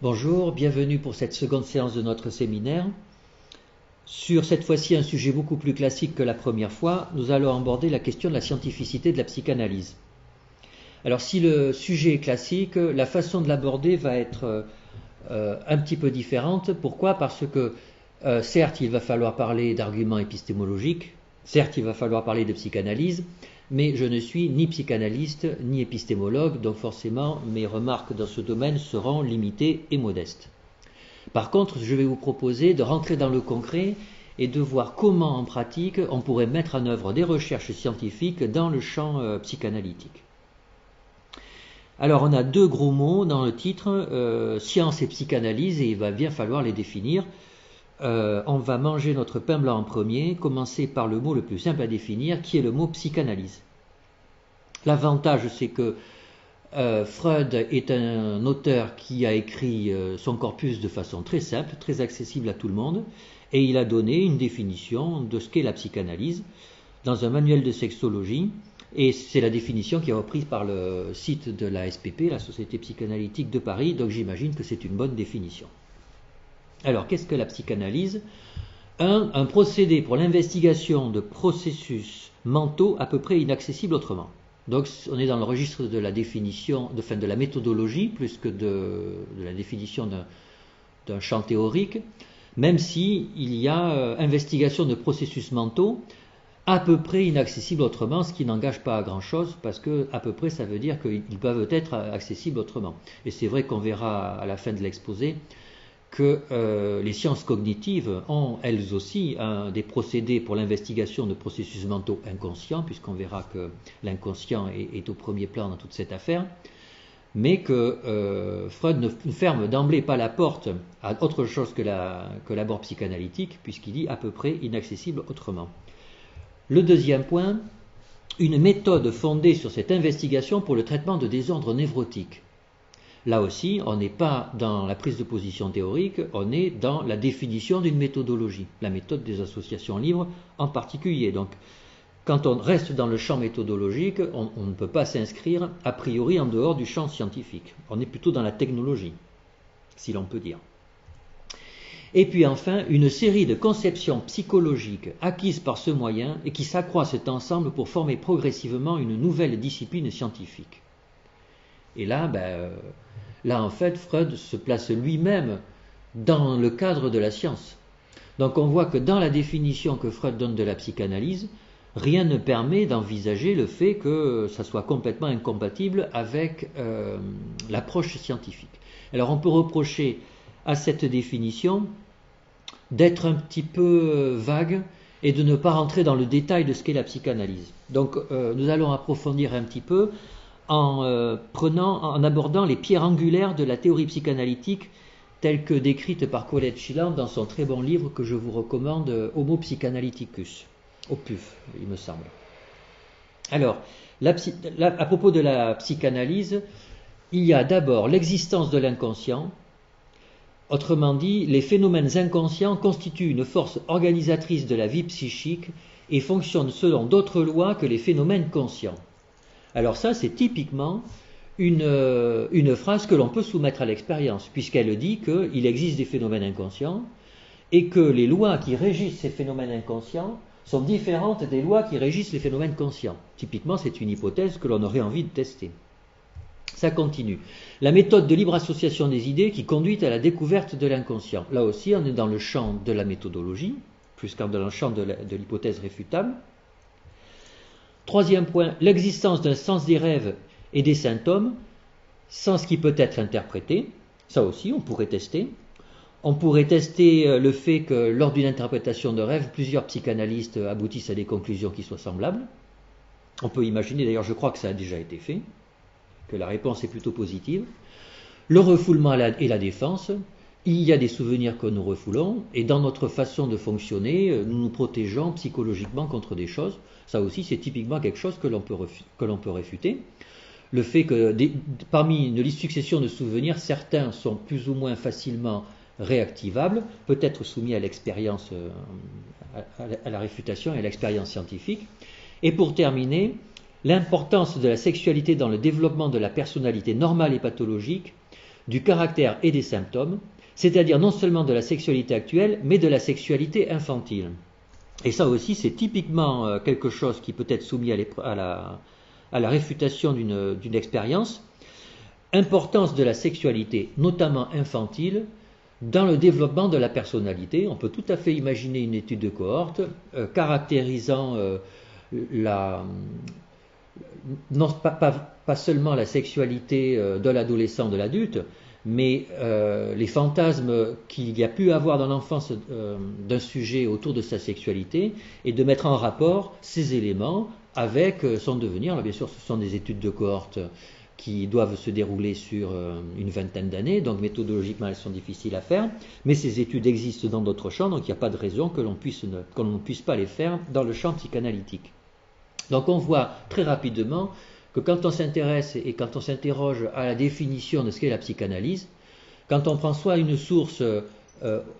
Bonjour, bienvenue pour cette seconde séance de notre séminaire. Sur cette fois-ci un sujet beaucoup plus classique que la première fois, nous allons aborder la question de la scientificité de la psychanalyse. Alors si le sujet est classique, la façon de l'aborder va être un petit peu différente. Pourquoi? Parce que certes il va falloir parler d'arguments épistémologiques, certes il va falloir parler de psychanalyse, mais je ne suis ni psychanalyste ni épistémologue, donc forcément mes remarques dans ce domaine seront limitées et modestes. Par contre, je vais vous proposer de rentrer dans le concret et de voir comment en pratique on pourrait mettre en œuvre des recherches scientifiques dans le champ psychanalytique. Alors on a deux gros mots dans le titre, science et psychanalyse, et il va bien falloir les définir. On va manger notre pain blanc en premier, commencer par le mot le plus simple à définir, qui est le mot psychanalyse. L'avantage, c'est que Freud est un auteur qui a écrit son corpus de façon très simple, très accessible à tout le monde, et il a donné une définition de ce qu'est la psychanalyse dans un manuel de sexologie, et c'est la définition qui est reprise par le site de la SPP, la Société psychanalytique de Paris, donc j'imagine que c'est une bonne définition. Alors, qu'est-ce que la psychanalyse? Un procédé pour l'investigation de processus mentaux à peu près inaccessibles autrement. Donc, on est dans le registre de la définition, de la méthodologie, plus que de la définition d'un champ théorique, même si il y a investigation de processus mentaux à peu près inaccessibles autrement, ce qui n'engage pas à grand-chose, parce que à peu près ça veut dire qu'ils peuvent être accessibles autrement. Et c'est vrai qu'on verra à la fin de l'exposé que les sciences cognitives ont elles aussi des procédés pour l'investigation de processus mentaux inconscients, puisqu'on verra que l'inconscient est au premier plan dans toute cette affaire, mais que Freud ne ferme d'emblée pas la porte à autre chose que l'abord psychanalytique, puisqu'il dit à peu près inaccessible autrement. Le deuxième point, une méthode fondée sur cette investigation pour le traitement de désordres névrotiques. Là aussi, on n'est pas dans la prise de position théorique, on est dans la définition d'une méthodologie, la méthode des associations libres en particulier. Donc, quand on reste dans le champ méthodologique, on ne peut pas s'inscrire a priori en dehors du champ scientifique. On est plutôt dans la technologie, si l'on peut dire. Et puis enfin, une série de conceptions psychologiques acquises par ce moyen et qui s'accroissent ensemble pour former progressivement une nouvelle discipline scientifique. Et là, en fait, Freud se place lui-même dans le cadre de la science. Donc on voit que dans la définition que Freud donne de la psychanalyse, rien ne permet d'envisager le fait que ça soit complètement incompatible avec l'approche scientifique. Alors on peut reprocher à cette définition d'être un petit peu vague et de ne pas rentrer dans le détail de ce qu'est la psychanalyse. Donc nous allons approfondir un petit peu en abordant les pierres angulaires de la théorie psychanalytique telle que décrite par Colette Schilland dans son très bon livre que je vous recommande, Homo Psychanalyticus, au PUF, il me semble. Alors, à propos de la psychanalyse, il y a d'abord l'existence de l'inconscient. Autrement dit, les phénomènes inconscients constituent une force organisatrice de la vie psychique et fonctionnent selon d'autres lois que les phénomènes conscients. Alors ça, c'est typiquement une phrase que l'on peut soumettre à l'expérience, puisqu'elle dit qu'il existe des phénomènes inconscients et que les lois qui régissent ces phénomènes inconscients sont différentes des lois qui régissent les phénomènes conscients. Typiquement, c'est une hypothèse que l'on aurait envie de tester. Ça continue. La méthode de libre association des idées qui conduit à la découverte de l'inconscient. Là aussi, on est dans le champ de la méthodologie, plus qu'en dans le champ de l'hypothèse réfutable. Troisième point, l'existence d'un sens des rêves et des symptômes, sens qui peut être interprété. Ça aussi, on pourrait tester. On pourrait tester le fait que lors d'une interprétation de rêve, plusieurs psychanalystes aboutissent à des conclusions qui soient semblables. On peut imaginer, d'ailleurs je crois que ça a déjà été fait, que la réponse est plutôt positive. Le refoulement et la défense. Il y a des souvenirs que nous refoulons, et dans notre façon de fonctionner, nous nous protégeons psychologiquement contre des choses. Ça aussi, c'est typiquement quelque chose que l'on peut réfuter. Le fait que parmi une liste succession de souvenirs, certains sont plus ou moins facilement réactivables, peut-être soumis à l'expérience, à la réfutation et à l'expérience scientifique. Et pour terminer, l'importance de la sexualité dans le développement de la personnalité normale et pathologique du caractère et des symptômes, c'est-à-dire non seulement de la sexualité actuelle, mais de la sexualité infantile. Et ça aussi, c'est typiquement quelque chose qui peut être soumis à la réfutation d'une expérience. Importance de la sexualité, notamment infantile, dans le développement de la personnalité. On peut tout à fait imaginer une étude de cohorte caractérisant non pas seulement la sexualité de l'adolescent, de l'adulte, mais les fantasmes qu'il y a pu avoir dans l'enfance d'un sujet autour de sa sexualité, et de mettre en rapport ces éléments avec son devenir. Alors bien sûr, ce sont des études de cohorte qui doivent se dérouler sur une vingtaine d'années, donc méthodologiquement elles sont difficiles à faire, mais ces études existent dans d'autres champs, donc il n'y a pas de raison que l'on ne puisse pas les faire dans le champ psychanalytique. Donc on voit très rapidement que quand on s'intéresse et quand on s'interroge à la définition de ce qu'est la psychanalyse, quand on prend soit une source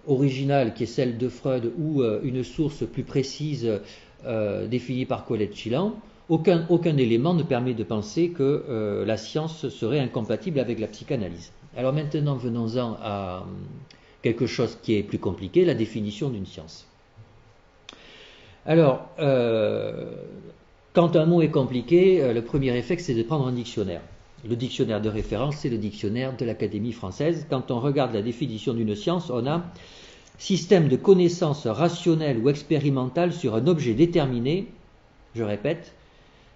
originale qui est celle de Freud ou une source plus précise définie par Colette Chilan, aucun élément ne permet de penser que la science serait incompatible avec la psychanalyse. Alors maintenant, venons-en à quelque chose qui est plus compliqué, la définition d'une science. Alors, quand un mot est compliqué, le premier réflexe, c'est de prendre un dictionnaire. Le dictionnaire de référence, c'est le dictionnaire de l'Académie française. Quand on regarde la définition d'une science, on a système de connaissances rationnelles ou expérimentales sur un objet déterminé, je répète,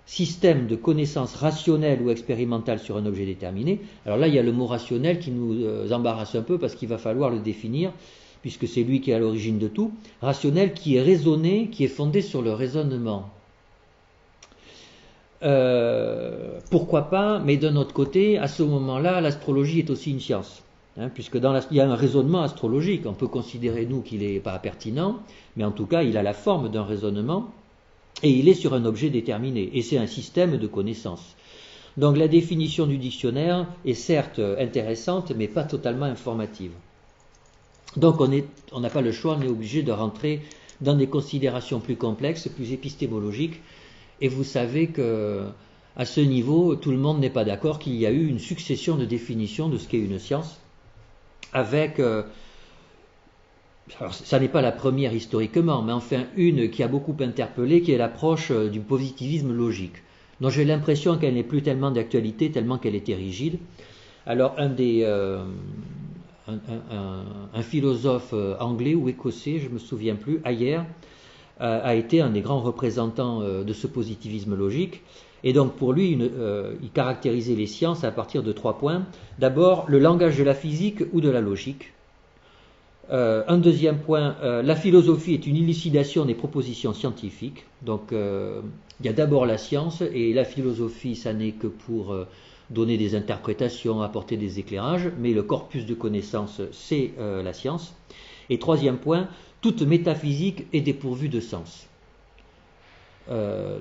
système de connaissances rationnelles ou expérimentales sur un objet déterminé. Alors là, il y a le mot rationnel qui nous embarrasse un peu parce qu'il va falloir le définir, puisque c'est lui qui est à l'origine de tout. Rationnel qui est raisonné, qui est fondé sur le raisonnement. Pourquoi pas, mais d'un autre côté, à ce moment-là, l'astrologie est aussi une science. Puisque il y a un raisonnement astrologique. On peut considérer, nous, qu'il n'est pas pertinent, mais en tout cas, il a la forme d'un raisonnement, et il est sur un objet déterminé, et c'est un système de connaissances. Donc la définition du dictionnaire est certes intéressante, mais pas totalement informative. Donc on n'a pas le choix, on est obligé de rentrer dans des considérations plus complexes, plus épistémologiques, et vous savez que à ce niveau, tout le monde n'est pas d'accord qu'il y a eu une succession de définitions de ce qu'est une science, avec, alors ça n'est pas la première historiquement, mais enfin une qui a beaucoup interpellé, qui est l'approche du positivisme logique, dont j'ai l'impression qu'elle n'est plus tellement d'actualité, tellement qu'elle était rigide. Alors un philosophe anglais ou écossais, je ne me souviens plus, Ayer, a été un des grands représentants de ce positivisme logique. Et donc pour lui, il caractérisait les sciences à partir de 3 points. D'abord, le langage de la physique ou de la logique. Un deuxième point, la philosophie est une élucidation des propositions scientifiques. Donc il y a d'abord la science, et la philosophie, ça n'est que pour donner des interprétations, apporter des éclairages, mais le corpus de connaissances, c'est la science. Et troisième point, toute métaphysique est dépourvue de sens.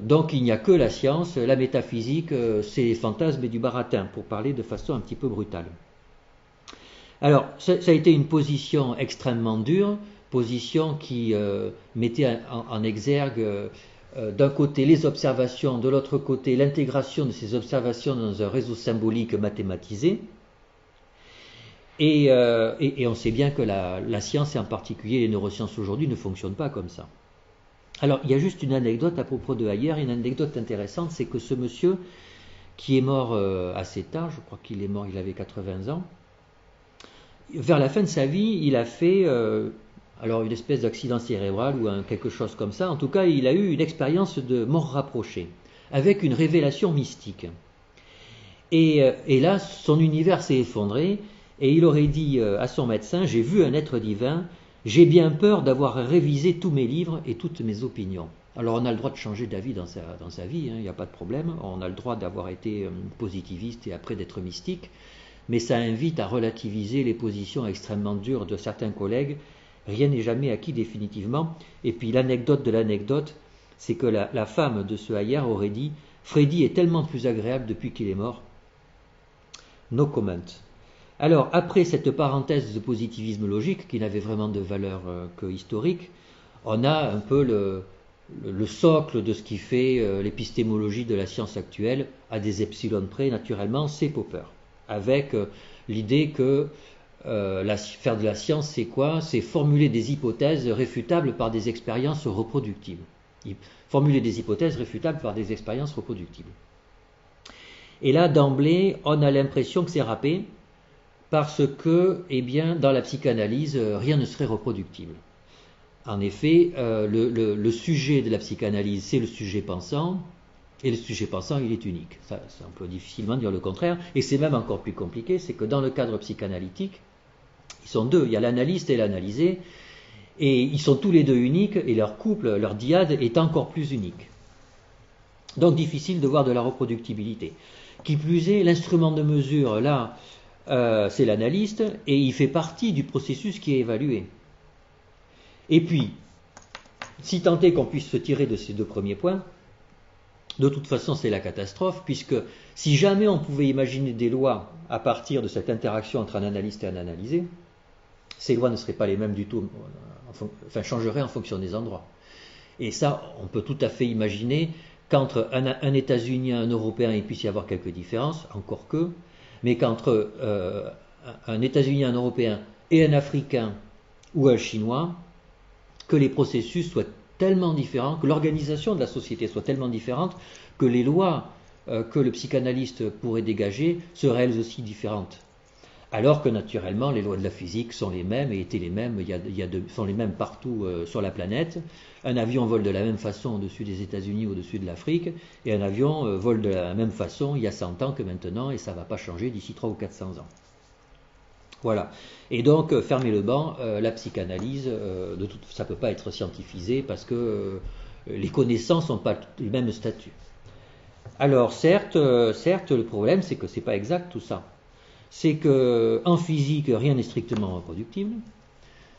Donc il n'y a que la science, la métaphysique, c'est les fantasmes et du baratin, pour parler de façon un petit peu brutale. Alors, ça a été une position extrêmement dure, position qui mettait en exergue d'un côté les observations, de l'autre côté l'intégration de ces observations dans un réseau symbolique mathématisé. Et on sait bien que la science, et en particulier les neurosciences aujourd'hui, ne fonctionnent pas comme ça. Alors, il y a juste une anecdote à propos de Ayer, une anecdote intéressante, c'est que ce monsieur, qui est mort assez tard, je crois qu'il est mort, il avait 80 ans, vers la fin de sa vie, il a fait alors une espèce d'accident cérébral ou quelque chose comme ça. En tout cas, il a eu une expérience de mort rapprochée, avec une révélation mystique. Et là, son univers s'est effondré, et il aurait dit à son médecin, j'ai vu un être divin, j'ai bien peur d'avoir révisé tous mes livres et toutes mes opinions. Alors on a le droit de changer d'avis dans sa vie, il n'y a pas de problème, on a le droit d'avoir été positiviste et après d'être mystique, mais ça invite à relativiser les positions extrêmement dures de certains collègues. Rien n'est jamais acquis définitivement. Et puis l'anecdote de l'anecdote, c'est que la femme de ce Ayer aurait dit « Freddy est tellement plus agréable depuis qu'il est mort ». No comment. Alors, après cette parenthèse de positivisme logique, qui n'avait vraiment de valeur que historique, on a un peu le socle de ce qui fait l'épistémologie de la science actuelle, à des epsilon près, naturellement, c'est Popper. avec l'idée que faire de la science, c'est quoi? C'est formuler des hypothèses réfutables par des expériences reproductibles. Formuler des hypothèses réfutables par des expériences reproductibles. Et là, d'emblée, on a l'impression que c'est râpé, parce que, eh bien, dans la psychanalyse, rien ne serait reproductible. En effet, le sujet de la psychanalyse, c'est le sujet pensant, et le sujet pensant, il est unique. Ça, on peut difficilement dire le contraire, et c'est même encore plus compliqué, c'est que dans le cadre psychanalytique, ils sont deux, il y a l'analyste et l'analysé, et ils sont tous les deux uniques, et leur couple, leur dyade est encore plus unique. Donc difficile de voir de la reproductibilité. Qui plus est, l'instrument de mesure, là, c'est l'analyste, et il fait partie du processus qui est évalué. Et puis, si tant est qu'on puisse se tirer de ces deux premiers points, de toute façon c'est la catastrophe, puisque si jamais on pouvait imaginer des lois à partir de cette interaction entre un analyste et un analysé, ces lois ne seraient pas les mêmes du tout, enfin changeraient en fonction des endroits. Et ça, on peut tout à fait imaginer qu'entre un États-Unien et un Européen, il puisse y avoir quelques différences, encore que, mais qu'entre un États-Unien, un Européen et un Africain ou un Chinois, que les processus soient tellement différents, que l'organisation de la société soit tellement différente, que les lois que le psychanalyste pourrait dégager seraient elles aussi différentes. Alors que naturellement, les lois de la physique sont les mêmes et étaient les mêmes, sont les mêmes partout sur la planète. Un avion vole de la même façon au-dessus des États-Unis ou au-dessus de l'Afrique, et un avion vole de la même façon il y a 100 ans que maintenant, et ça ne va pas changer d'ici 300 ou 400 ans. Voilà. Et donc, fermez le banc, la psychanalyse, ça ne peut pas être scientifisé parce que les connaissances n'ont pas le même statut. Alors, certes, le problème, c'est que ce n'est pas exact tout ça. C'est qu'en physique, rien n'est strictement reproductible.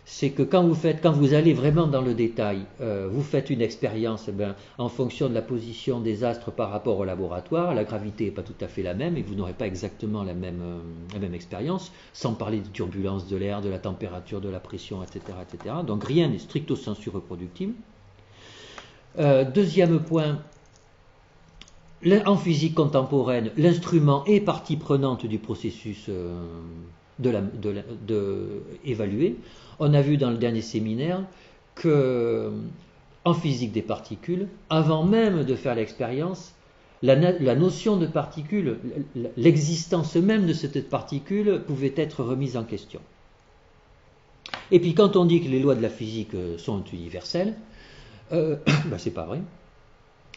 C'est que quand vous allez vraiment dans le détail, vous faites une expérience en fonction de la position des astres par rapport au laboratoire, la gravité n'est pas tout à fait la même et vous n'aurez pas exactement la même expérience, sans parler des turbulences de l'air, de la température, de la pression, etc. etc. Donc rien n'est stricto sensu reproductible. Deuxième point, en physique contemporaine, l'instrument est partie prenante du processus évalué. On a vu dans le dernier séminaire que, en physique des particules, avant même de faire l'expérience, la notion de particule, l'existence même de cette particule pouvait être remise en question. Et puis quand on dit que les lois de la physique sont universelles, c'est pas vrai.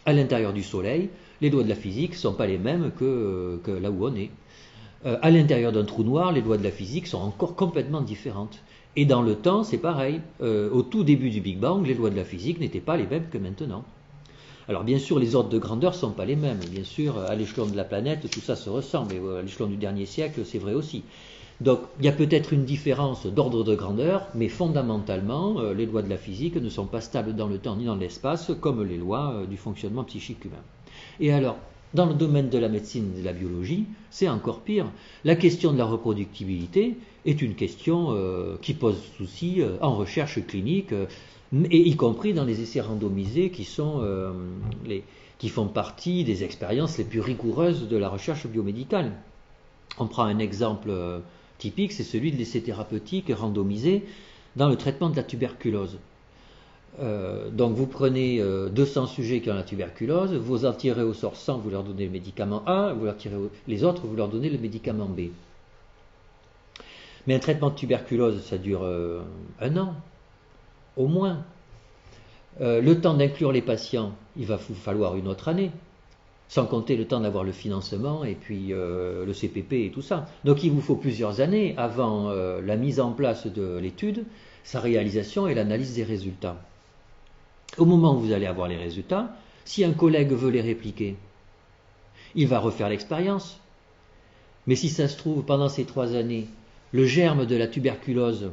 À l'intérieur du Soleil, les lois de la physique ne sont pas les mêmes que là où on est. À l'intérieur d'un trou noir, les lois de la physique sont encore complètement différentes. Et dans le temps, c'est pareil. Au tout début du Big Bang, les lois de la physique n'étaient pas les mêmes que maintenant. Alors bien sûr, les ordres de grandeur ne sont pas les mêmes. Bien sûr, à l'échelon de la planète, tout ça se ressemble. Et à l'échelon du dernier siècle, c'est vrai aussi. Donc, il y a peut-être une différence d'ordre de grandeur, mais fondamentalement, les lois de la physique ne sont pas stables dans le temps ni dans l'espace, comme les lois du fonctionnement psychique humain. Et alors, dans le domaine de la médecine et de la biologie, c'est encore pire. La question de la reproductibilité est une question qui pose souci en recherche clinique, et y compris dans les essais randomisés qui font partie des expériences les plus rigoureuses de la recherche biomédicale. On prend un exemple typique, c'est celui de l'essai thérapeutique randomisé dans le traitement de la tuberculose. Donc vous prenez 200 sujets qui ont la tuberculose, vous en tirez au sort 100, vous leur donnez le médicament A, vous leur tirez les autres, vous leur donnez le médicament B. Mais un traitement de tuberculose, ça dure 1 an, au moins. Le temps d'inclure les patients, il va vous falloir une autre année, sans compter le temps d'avoir le financement et puis le CPP et tout ça. Donc il vous faut plusieurs années avant la mise en place de l'étude, sa réalisation et l'analyse des résultats. Au moment où vous allez avoir les résultats, si un collègue veut les répliquer, il va refaire l'expérience. Mais si ça se trouve, pendant ces 3 années, le germe de la tuberculose,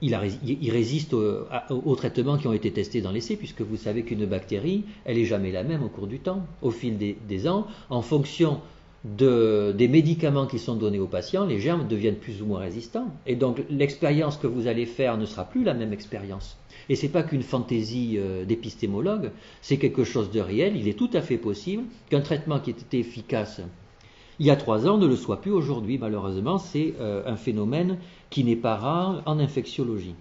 il résiste aux traitements qui ont été testés dans l'essai, puisque vous savez qu'une bactérie, elle n'est jamais la même au cours du temps. Au fil des ans, en fonction des médicaments qui sont donnés aux patients, les germes deviennent plus ou moins résistants. Et donc l'expérience que vous allez faire ne sera plus la même expérience. Et ce n'est pas qu'une fantaisie d'épistémologue, c'est quelque chose de réel. Il est tout à fait possible qu'un traitement qui était efficace il y a 3 ans ne le soit plus aujourd'hui. Malheureusement, c'est un phénomène qui n'est pas rare en infectiologie.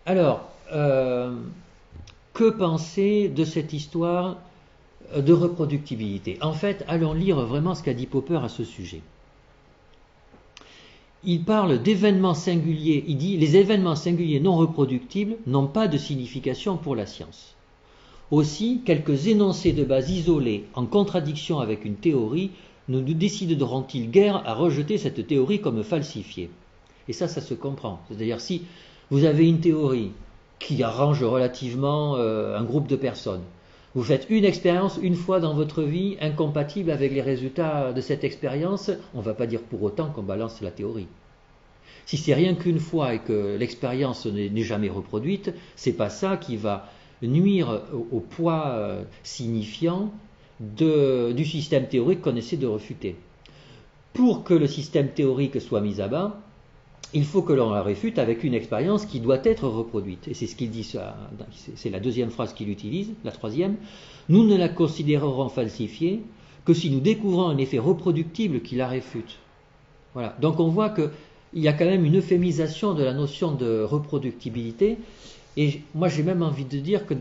Alors, que penser de cette histoire de reproductibilité? En fait, allons lire vraiment ce qu'a dit Popper à ce sujet. Il parle d'événements singuliers. Il dit « Les événements singuliers non reproductibles n'ont pas de signification pour la science. Aussi, quelques énoncés de base isolés en contradiction avec une théorie ne nous décideront-ils guère à rejeter cette théorie comme falsifiée ?» Et ça se comprend. C'est-à-dire, si vous avez une théorie qui arrange relativement un groupe de personnes, vous faites une expérience une fois dans votre vie incompatible avec les résultats de cette expérience, on ne va pas dire pour autant qu'on balance la théorie. Si c'est rien qu'une fois et que l'expérience n'est jamais reproduite, c'est pas ça qui va nuire au poids signifiant du système théorique qu'on essaie de refuter. Pour que le système théorique soit mis à bas, il faut que l'on la réfute avec une expérience qui doit être reproduite. Et c'est ce qu'il dit, c'est la deuxième phrase qu'il utilise, la troisième. Nous ne la considérerons falsifiée que si nous découvrons un effet reproductible qui la réfute. Voilà. Donc on voit qu'il y a quand même une euphémisation de la notion de reproductibilité. Et moi j'ai même envie de dire que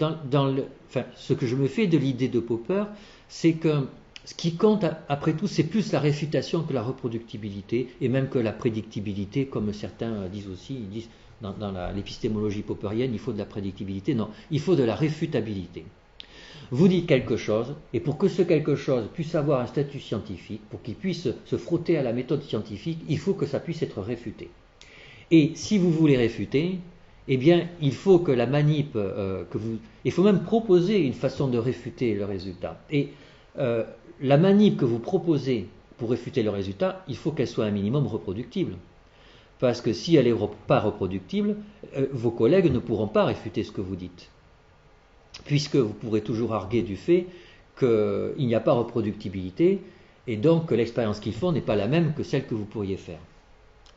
ce que je me fais de l'idée de Popper, c'est que ce qui compte, après tout, c'est plus la réfutation que la reproductibilité, et même que la prédictibilité, comme certains disent aussi. Ils disent dans l'épistémologie popperienne, il faut de la prédictibilité. Non, il faut de la réfutabilité. Vous dites quelque chose, et pour que ce quelque chose puisse avoir un statut scientifique, pour qu'il puisse se frotter à la méthode scientifique, il faut que ça puisse être réfuté. Et si vous voulez réfuter, eh bien, il faut que la manip, il faut même proposer une façon de réfuter le résultat. Et la manip que vous proposez pour réfuter le résultat, il faut qu'elle soit un minimum reproductible. Parce que si elle n'est pas reproductible, vos collègues ne pourront pas réfuter ce que vous dites. Puisque vous pourrez toujours arguer du fait qu'il n'y a pas reproductibilité, et donc que l'expérience qu'ils font n'est pas la même que celle que vous pourriez faire.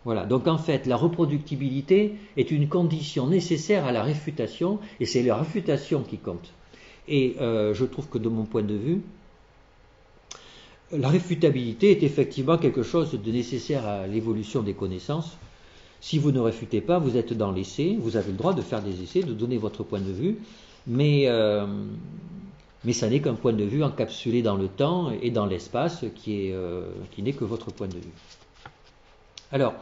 Voilà, donc en fait, la reproductibilité est une condition nécessaire à la réfutation, et c'est la réfutation qui compte. Et je trouve que de mon point de vue, la réfutabilité est effectivement quelque chose de nécessaire à l'évolution des connaissances. Si vous ne réfutez pas, vous êtes dans l'essai, vous avez le droit de faire des essais, de donner votre point de vue, mais ça n'est qu'un point de vue encapsulé dans le temps et dans l'espace qui n'est que votre point de vue. Alors,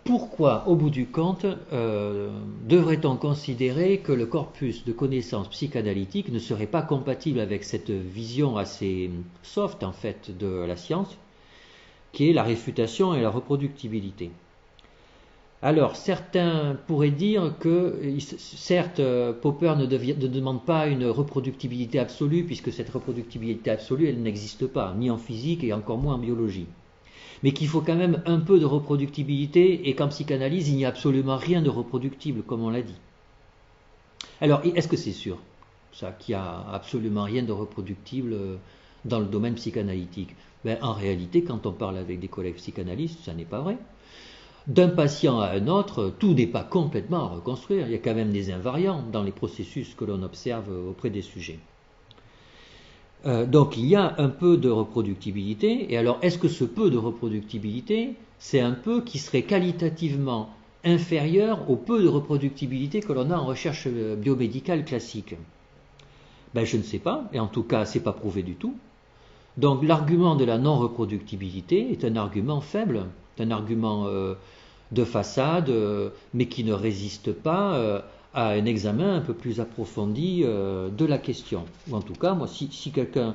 pourquoi, au bout du compte, devrait-on considérer que le corpus de connaissances psychanalytiques ne serait pas compatible avec cette vision assez soft, en fait, de la science, qui est la réfutation et la reproductibilité? Alors, certains pourraient dire que, certes, Popper ne demande pas une reproductibilité absolue, puisque cette reproductibilité absolue, elle n'existe pas, ni en physique et encore moins en biologie. Mais qu'il faut quand même un peu de reproductibilité, et qu'en psychanalyse, il n'y a absolument rien de reproductible, comme on l'a dit. Alors, est-ce que c'est sûr, ça, qu'il n'y a absolument rien de reproductible dans le domaine psychanalytique? En réalité, quand on parle avec des collègues psychanalystes, ça n'est pas vrai. D'un patient à un autre, tout n'est pas complètement à reconstruire. Il y a quand même des invariants dans les processus que l'on observe auprès des sujets. Donc il y a un peu de reproductibilité, et alors est-ce que ce peu de reproductibilité, c'est un peu qui serait qualitativement inférieur au peu de reproductibilité que l'on a en recherche biomédicale classique? Je ne sais pas, et en tout cas c'est pas prouvé du tout. Donc l'argument de la non-reproductibilité est un argument faible, un argument de façade, mais qui ne résiste pas à un examen un peu plus approfondi de la question. Ou en tout cas, moi, si quelqu'un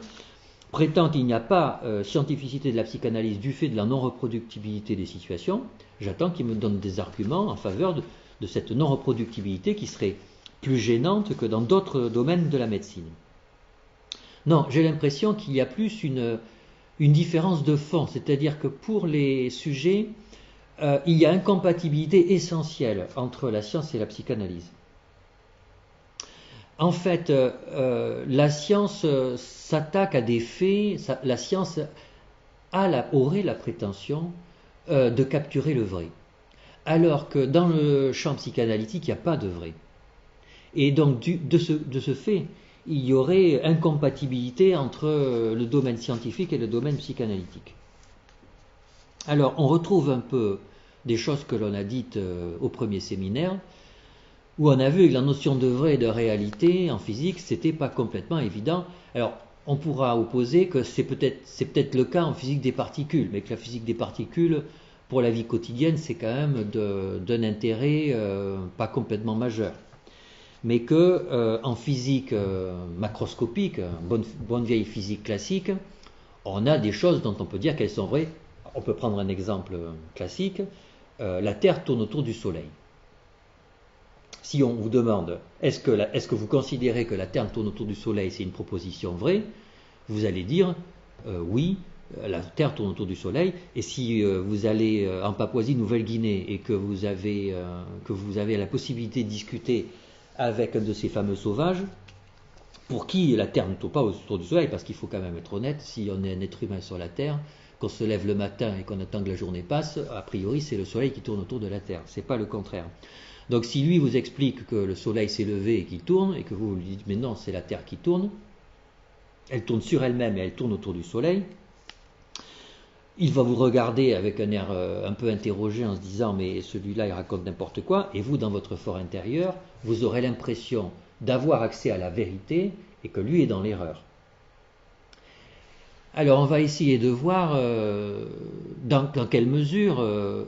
prétend qu'il n'y a pas scientificité de la psychanalyse du fait de la non-reproductibilité des situations, j'attends qu'il me donne des arguments en faveur de cette non-reproductibilité qui serait plus gênante que dans d'autres domaines de la médecine. Non, j'ai l'impression qu'il y a plus une différence de fond, c'est-à-dire que pour les sujets, il y a incompatibilité essentielle entre la science et la psychanalyse. En fait, la science s'attaque à des faits, la science aurait la prétention de capturer le vrai. Alors que dans le champ psychanalytique, il n'y a pas de vrai. Et donc, de ce fait, il y aurait incompatibilité entre le domaine scientifique et le domaine psychanalytique. Alors, on retrouve un peu des choses que l'on a dites au premier séminaire, où on a vu que la notion de vrai et de réalité en physique, c'était pas complètement évident. Alors, on pourra opposer que c'est peut-être le cas en physique des particules, mais que la physique des particules, pour la vie quotidienne, c'est quand même d'un intérêt pas complètement majeur. Mais que en physique macroscopique, bonne vieille physique classique, on a des choses dont on peut dire qu'elles sont vraies. On peut prendre un exemple classique, la Terre tourne autour du Soleil. Si on vous demande est-ce que vous considérez que la Terre tourne autour du Soleil, c'est une proposition vraie, vous allez dire oui, la Terre tourne autour du Soleil. Et si vous allez en Papouasie-Nouvelle-Guinée et que vous avez la possibilité de discuter avec un de ces fameux sauvages, pour qui la Terre ne tourne pas autour du Soleil, parce qu'il faut quand même être honnête, si on est un être humain sur la Terre, qu'on se lève le matin et qu'on attend que la journée passe, a priori c'est le Soleil qui tourne autour de la Terre, c'est pas le contraire. Donc si lui vous explique que le Soleil s'est levé et qu'il tourne, et que vous lui dites mais non, c'est la Terre qui tourne, elle tourne sur elle-même et elle tourne autour du Soleil, il va vous regarder avec un air un peu interrogé en se disant mais celui-là il raconte n'importe quoi, et vous dans votre fort intérieur, vous aurez l'impression d'avoir accès à la vérité et que lui est dans l'erreur. Alors on va essayer de voir dans quelle mesure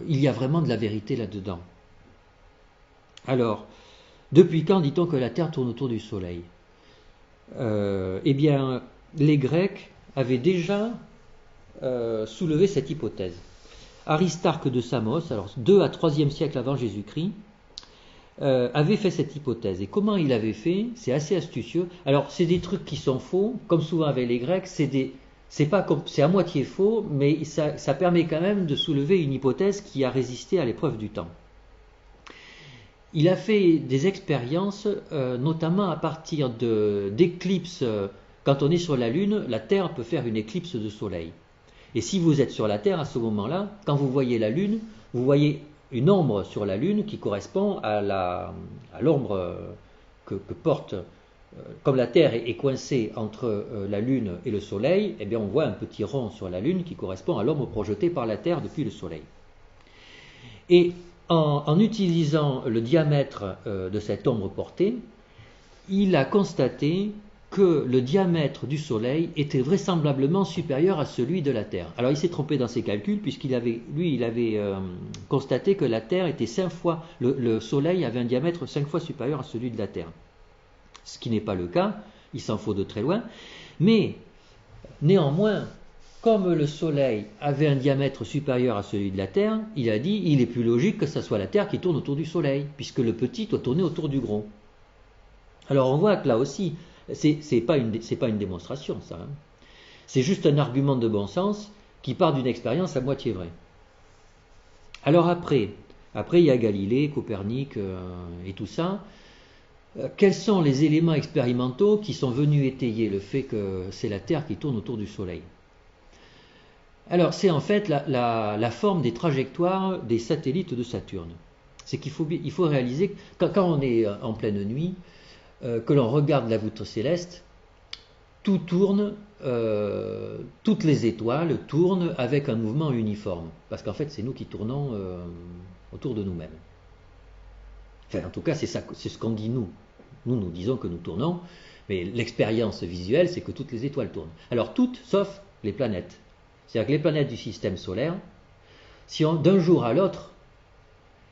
il y a vraiment de la vérité là-dedans. Alors, depuis quand dit-on que la Terre tourne autour du Soleil ? Eh bien, les Grecs avaient déjà soulevé cette hypothèse. Aristarque de Samos, alors 2 à 3e siècle avant Jésus-Christ, avait fait cette hypothèse. Et comment il avait fait ? C'est assez astucieux. Alors, c'est des trucs qui sont faux, comme souvent avec les Grecs, c'est à moitié faux, mais ça permet quand même de soulever une hypothèse qui a résisté à l'épreuve du temps. Il a fait des expériences, notamment à partir d'éclipses. Quand on est sur la Lune, la Terre peut faire une éclipse de Soleil. Et si vous êtes sur la Terre à ce moment-là, quand vous voyez la Lune, vous voyez une ombre sur la Lune qui correspond à l'ombre que porte. Comme la Terre est coincée entre la Lune et le Soleil, eh bien on voit un petit rond sur la Lune qui correspond à l'ombre projetée par la Terre depuis le Soleil. Et en utilisant le diamètre de cette ombre portée, il a constaté que le diamètre du Soleil était vraisemblablement supérieur à celui de la Terre. Alors il s'est trompé dans ses calculs puisqu'il avait constaté que la Terre était 5 fois, le Soleil avait un diamètre 5 fois supérieur à celui de la Terre. Ce qui n'est pas le cas, il s'en faut de très loin, mais néanmoins, comme le Soleil avait un diamètre supérieur à celui de la Terre, il a dit il est plus logique que ce soit la Terre qui tourne autour du Soleil, puisque le petit doit tourner autour du gros. Alors on voit que là aussi, c'est pas une démonstration, ça. Hein. C'est juste un argument de bon sens qui part d'une expérience à moitié vraie. Alors après il y a Galilée, Copernic et tout ça. Quels sont les éléments expérimentaux qui sont venus étayer le fait que c'est la Terre qui tourne autour du Soleil ? Alors c'est en fait la forme des trajectoires des satellites de Saturne. C'est qu'il faut réaliser que quand on est en pleine nuit, que l'on regarde la voûte céleste, tout tourne, toutes les étoiles tournent avec un mouvement uniforme. Parce qu'en fait c'est nous qui tournons autour de nous-mêmes. Enfin en tout cas c'est ce qu'on dit nous. Nous disons que nous tournons, mais l'expérience visuelle c'est que toutes les étoiles tournent. Alors toutes sauf les planètes. C'est-à-dire que les planètes du système solaire, si d'un jour à l'autre,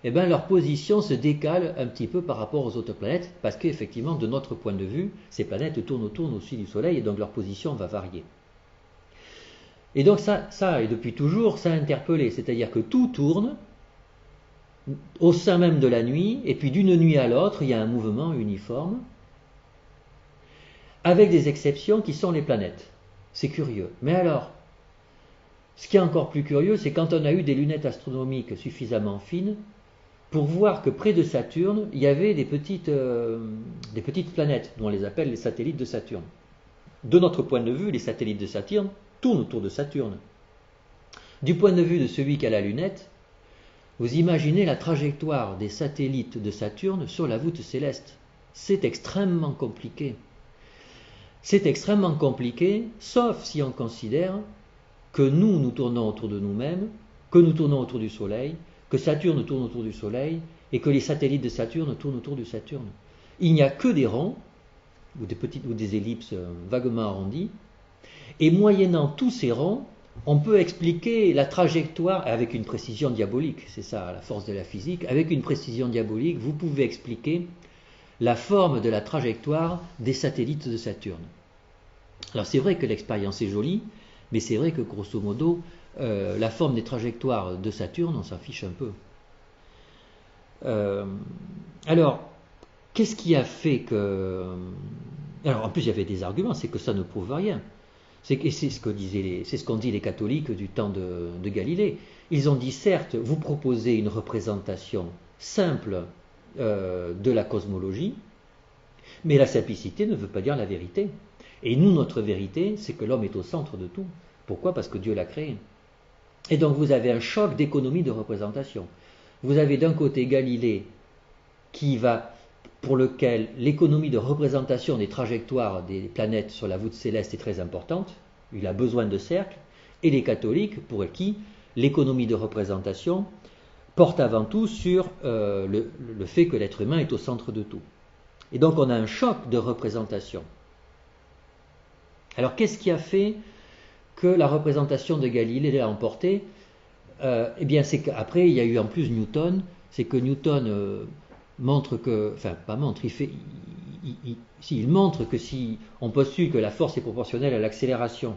eh bien, leur position se décale un petit peu par rapport aux autres planètes, parce qu'effectivement, de notre point de vue, ces planètes tournent au-dessus du Soleil, et donc leur position va varier. Et donc ça et depuis toujours, ça a interpellé, c'est-à-dire que tout tourne au sein même de la nuit, et puis d'une nuit à l'autre, il y a un mouvement uniforme, avec des exceptions qui sont les planètes. C'est curieux. Mais alors, ce qui est encore plus curieux, c'est quand on a eu des lunettes astronomiques suffisamment fines pour voir que près de Saturne, il y avait des petites planètes, dont on les appelle les satellites de Saturne. De notre point de vue, les satellites de Saturne tournent autour de Saturne. Du point de vue de celui qui a la lunette, vous imaginez la trajectoire des satellites de Saturne sur la voûte céleste. C'est extrêmement compliqué. C'est extrêmement compliqué, sauf si on considère que nous tournons autour de nous-mêmes, que nous tournons autour du Soleil, que Saturne tourne autour du Soleil, et que les satellites de Saturne tournent autour de Saturne. Il n'y a que des ronds, ou des ellipses vaguement arrondies, et moyennant tous ces ronds, on peut expliquer la trajectoire avec une précision diabolique, c'est ça la force de la physique, avec une précision diabolique, vous pouvez expliquer la forme de la trajectoire des satellites de Saturne. Alors c'est vrai que l'expérience est jolie, mais c'est vrai que grosso modo, la forme des trajectoires de Saturne, on s'en fiche un peu. Alors, qu'est-ce qui a fait que... Alors en plus il y avait des arguments, c'est que ça ne prouve rien. C'est ce qu'ont dit les catholiques du temps de Galilée. Ils ont dit, certes, vous proposez une représentation simple de la cosmologie, mais la simplicité ne veut pas dire la vérité. Et nous, notre vérité, c'est que l'homme est au centre de tout. Pourquoi? Parce que Dieu l'a créé. Et donc vous avez un choc d'économie de représentation. Vous avez d'un côté Galilée pour lequel l'économie de représentation des trajectoires des planètes sur la voûte céleste est très importante, il a besoin de cercles, et les catholiques pour qui l'économie de représentation porte avant tout sur le fait que l'être humain est au centre de tout. Et donc on a un choc de représentation. Alors qu'est-ce qui a fait que la représentation de Galilée l'a emporté? Eh bien c'est qu'après il y a eu en plus Newton, c'est que Newton montre que, enfin pas montre, il montre que si on postule que la force est proportionnelle à l'accélération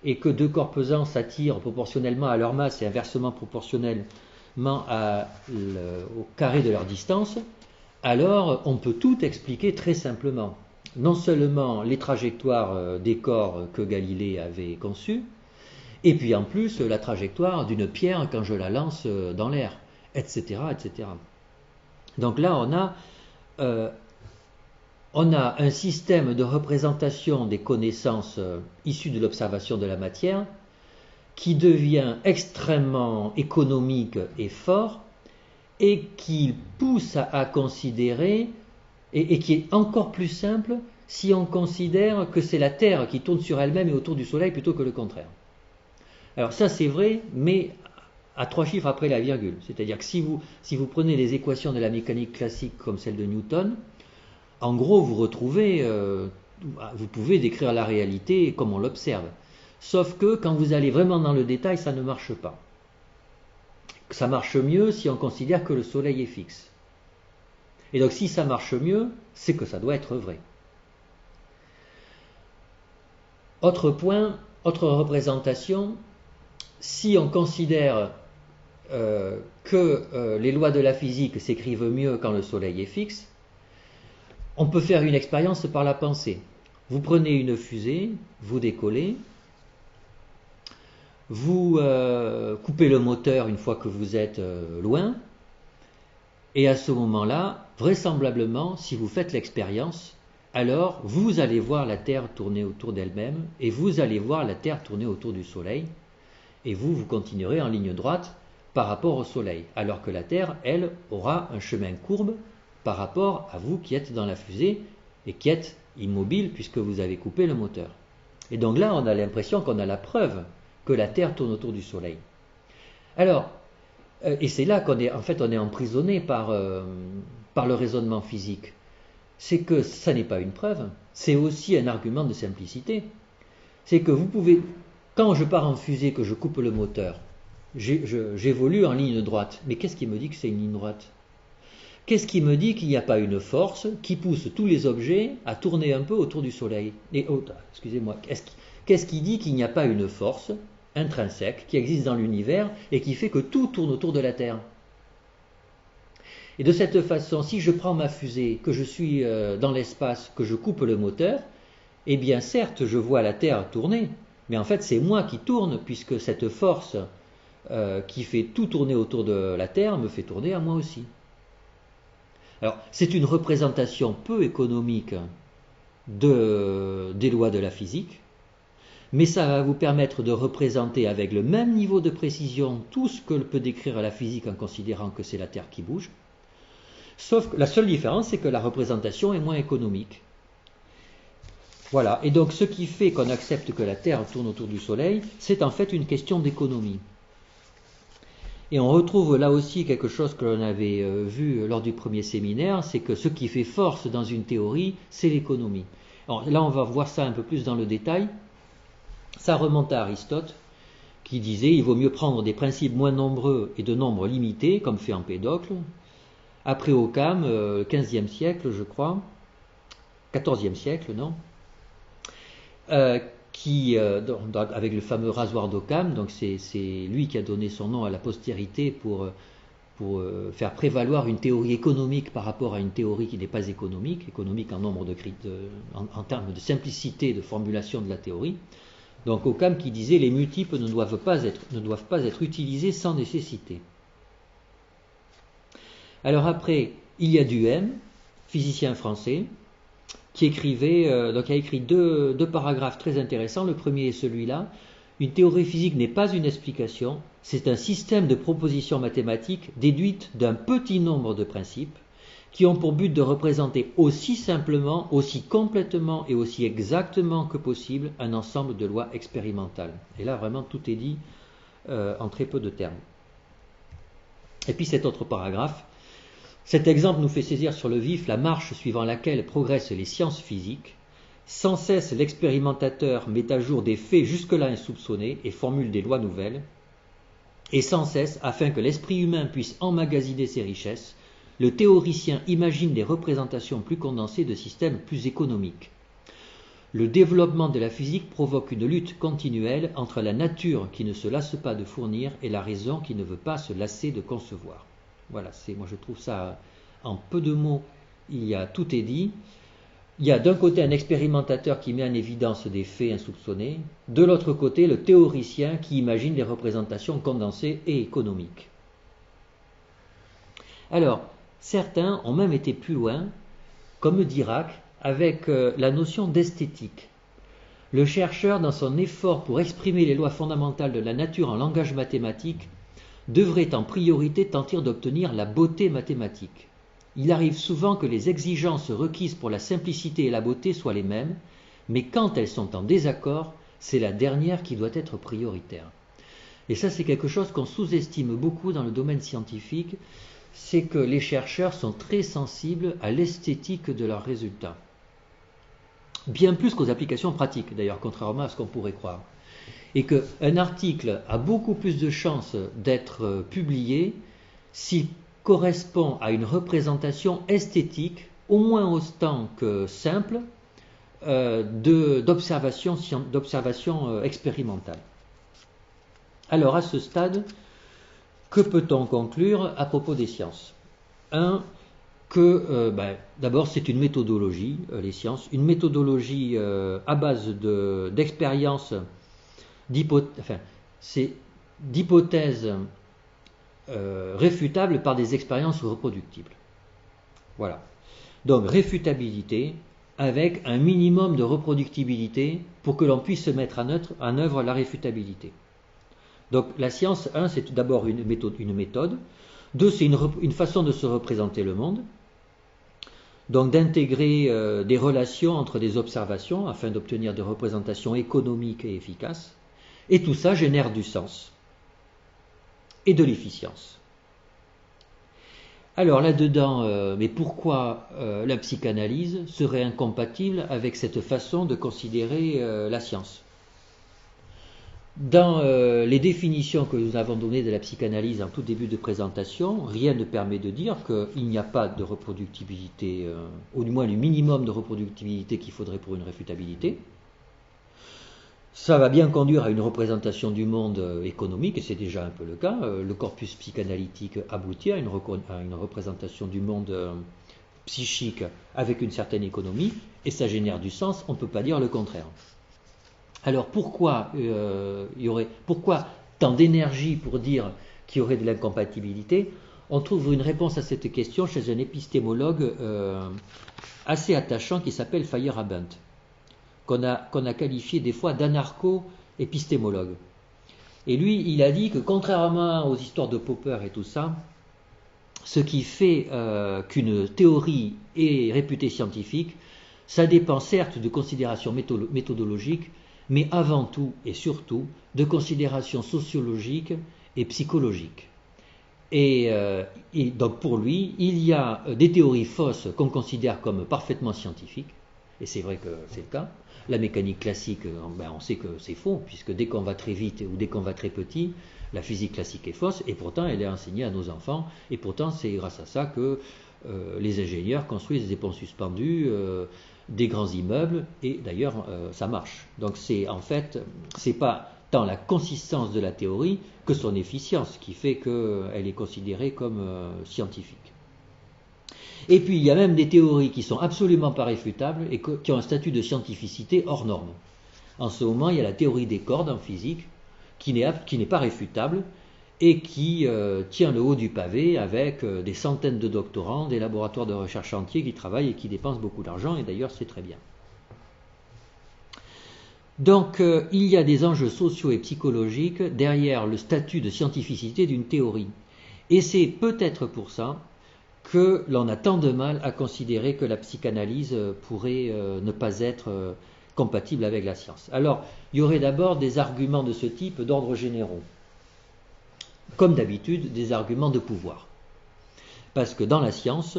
et que deux corps pesants s'attirent proportionnellement à leur masse et inversement proportionnellement au carré de leur distance, alors on peut tout expliquer très simplement. Non seulement les trajectoires des corps que Galilée avait conçus, et puis en plus la trajectoire d'une pierre quand je la lance dans l'air, etc., etc. Donc là, on a un système de représentation des connaissances issues de l'observation de la matière qui devient extrêmement économique et fort et qui pousse à considérer, et qui est encore plus simple si on considère que c'est la Terre qui tourne sur elle-même et autour du Soleil plutôt que le contraire. Alors ça c'est vrai, mais à 3 chiffres après la virgule. C'est-à-dire que si vous prenez les équations de la mécanique classique comme celle de Newton, en gros vous pouvez décrire la réalité comme on l'observe. Sauf que quand vous allez vraiment dans le détail, ça ne marche pas. Ça marche mieux si on considère que le Soleil est fixe. Et donc si ça marche mieux, c'est que ça doit être vrai. Autre point, autre représentation, si on considère que les lois de la physique s'écrivent mieux quand le Soleil est fixe, on peut faire une expérience par la pensée. Vous prenez une fusée, vous décollez, vous coupez le moteur une fois que vous êtes loin, et à ce moment-là, vraisemblablement, si vous faites l'expérience, alors vous allez voir la Terre tourner autour d'elle-même, et vous allez voir la Terre tourner autour du Soleil, et vous continuerez en ligne droite par rapport au Soleil, alors que la Terre, elle, aura un chemin courbe par rapport à vous qui êtes dans la fusée et qui êtes immobile puisque vous avez coupé le moteur. Et donc là, on a l'impression qu'on a la preuve que la Terre tourne autour du Soleil. Alors, et c'est là qu'on est emprisonné par le raisonnement physique. C'est que ça n'est pas une preuve, c'est aussi un argument de simplicité. C'est que vous pouvez, quand je pars en fusée, que je coupe le moteur, j'évolue en ligne droite. Mais qu'est-ce qui me dit que c'est une ligne droite? Qu'est-ce qui me dit qu'il n'y a pas une force qui pousse tous les objets à tourner un peu autour du Soleil? Excusez-moi, qu'est-ce qui dit qu'il n'y a pas une force intrinsèque qui existe dans l'univers et qui fait que tout tourne autour de la Terre? Et de cette façon, si je prends ma fusée, que je suis dans l'espace, que je coupe le moteur, eh bien certes, je vois la Terre tourner, mais en fait c'est moi qui tourne, puisque cette force qui fait tout tourner autour de la Terre me fait tourner à moi aussi. Alors, c'est une représentation peu économique des lois de la physique, mais ça va vous permettre de représenter avec le même niveau de précision tout ce que peut décrire la physique en considérant que c'est la Terre qui bouge. Sauf que la seule différence, c'est que la représentation est moins économique. Voilà, et donc ce qui fait qu'on accepte que la Terre tourne autour du Soleil, c'est en fait une question d'économie. Et on retrouve là aussi quelque chose que l'on avait vu lors du premier séminaire, c'est que ce qui fait force dans une théorie, c'est l'économie. Alors là, on va voir ça un peu plus dans le détail. Ça remonte à Aristote, qui disait il vaut mieux prendre des principes moins nombreux et de nombre limité, comme fait Empédocle. Après Occam, 15e siècle, je crois, 14e siècle, non avec le fameux rasoir d'Occam, donc c'est lui qui a donné son nom à la postérité pour faire prévaloir une théorie économique par rapport à une théorie qui n'est pas économique en nombre de en termes de simplicité de formulation de la théorie. Donc Occam qui disait les multiples ne doivent pas être utilisés sans nécessité. Alors après, il y a Duhem, physicien français, qui a écrit deux paragraphes très intéressants. Le premier est celui-là. Une théorie physique n'est pas une explication, c'est un système de propositions mathématiques déduites d'un petit nombre de principes qui ont pour but de représenter aussi simplement, aussi complètement et aussi exactement que possible un ensemble de lois expérimentales. Et là, vraiment, tout est dit en très peu de termes. Et puis cet autre paragraphe. Cet exemple nous fait saisir sur le vif la marche suivant laquelle progressent les sciences physiques. Sans cesse, l'expérimentateur met à jour des faits jusque-là insoupçonnés et formule des lois nouvelles. Et sans cesse, afin que l'esprit humain puisse emmagasiner ses richesses, le théoricien imagine des représentations plus condensées de systèmes plus économiques. Le développement de la physique provoque une lutte continuelle entre la nature qui ne se lasse pas de fournir et la raison qui ne veut pas se lasser de concevoir. Voilà, moi je trouve ça, en peu de mots, tout est dit. Il y a d'un côté un expérimentateur qui met en évidence des faits insoupçonnés, de l'autre côté le théoricien qui imagine des représentations condensées et économiques. Alors, certains ont même été plus loin, comme Dirac, avec la notion d'esthétique. Le chercheur, dans son effort pour exprimer les lois fondamentales de la nature en langage mathématique, devrait en priorité tenter d'obtenir la beauté mathématique. Il arrive souvent que les exigences requises pour la simplicité et la beauté soient les mêmes, mais quand elles sont en désaccord, c'est la dernière qui doit être prioritaire. Et ça, c'est quelque chose qu'on sous-estime beaucoup dans le domaine scientifique, c'est que les chercheurs sont très sensibles à l'esthétique de leurs résultats. Bien plus qu'aux applications pratiques, d'ailleurs, contrairement à ce qu'on pourrait croire. Et qu'un article a beaucoup plus de chances d'être publié s'il correspond à une représentation esthétique, au moins autant que simple, d'observation expérimentale. Alors à ce stade, que peut-on conclure à propos des sciences ? D'abord c'est une méthodologie, les sciences, une méthodologie à base d'expériences, d'hypothèses réfutables par des expériences reproductibles. Voilà. Donc réfutabilité avec un minimum de reproductibilité pour que l'on puisse mettre en œuvre la réfutabilité. Donc la science, c'est d'abord une méthode. 2, c'est une façon de se représenter le monde. Donc d'intégrer des relations entre des observations afin d'obtenir des représentations économiques et efficaces. Et tout ça génère du sens et de l'efficience. Alors là-dedans, mais pourquoi la psychanalyse serait incompatible avec cette façon de considérer la science ? Dans les définitions que nous avons données de la psychanalyse en tout début de présentation, rien ne permet de dire qu'il n'y a pas de reproductibilité, ou du moins le minimum de reproductibilité qu'il faudrait pour une réfutabilité. Ça va bien conduire à une représentation du monde économique, et c'est déjà un peu le cas. Le corpus psychanalytique aboutit à une représentation du monde psychique avec une certaine économie, et ça génère du sens, on ne peut pas dire le contraire. Alors pourquoi tant d'énergie pour dire qu'il y aurait de l'incompatibilité ? On trouve une réponse à cette question chez un épistémologue assez attachant qui s'appelle Feyerabend, qu'on a qualifié des fois d'anarcho-épistémologue. Et lui, il a dit que contrairement aux histoires de Popper et tout ça, ce qui fait qu'une théorie est réputée scientifique, Ça dépend certes de considérations méthodologiques, mais avant tout et surtout de considérations sociologiques et psychologiques. Et donc pour lui, il y a des théories fausses qu'on considère comme parfaitement scientifiques, et c'est vrai que c'est le cas. La mécanique classique, on sait que c'est faux, puisque dès qu'on va très vite ou dès qu'on va très petit, la physique classique est fausse, et pourtant elle est enseignée à nos enfants, et pourtant c'est grâce à ça que les ingénieurs construisent des ponts suspendus, des grands immeubles, et d'ailleurs ça marche. Donc c'est en fait, c'est pas tant la consistance de la théorie que son efficience qui fait qu'elle est considérée comme scientifique. Et puis il y a même des théories qui sont absolument pas réfutables et qui ont un statut de scientificité hors norme. En ce moment, il y a la théorie des cordes en physique qui n'est pas réfutable et qui tient le haut du pavé avec des centaines de doctorants, des laboratoires de recherche entiers qui travaillent et qui dépensent beaucoup d'argent, et d'ailleurs c'est très bien. Donc il y a des enjeux sociaux et psychologiques derrière le statut de scientificité d'une théorie. Et c'est peut-être pour ça que l'on a tant de mal à considérer que la psychanalyse pourrait ne pas être compatible avec la science. Alors, il y aurait d'abord des arguments de ce type d'ordre généraux. Comme d'habitude, des arguments de pouvoir. Parce que dans la science,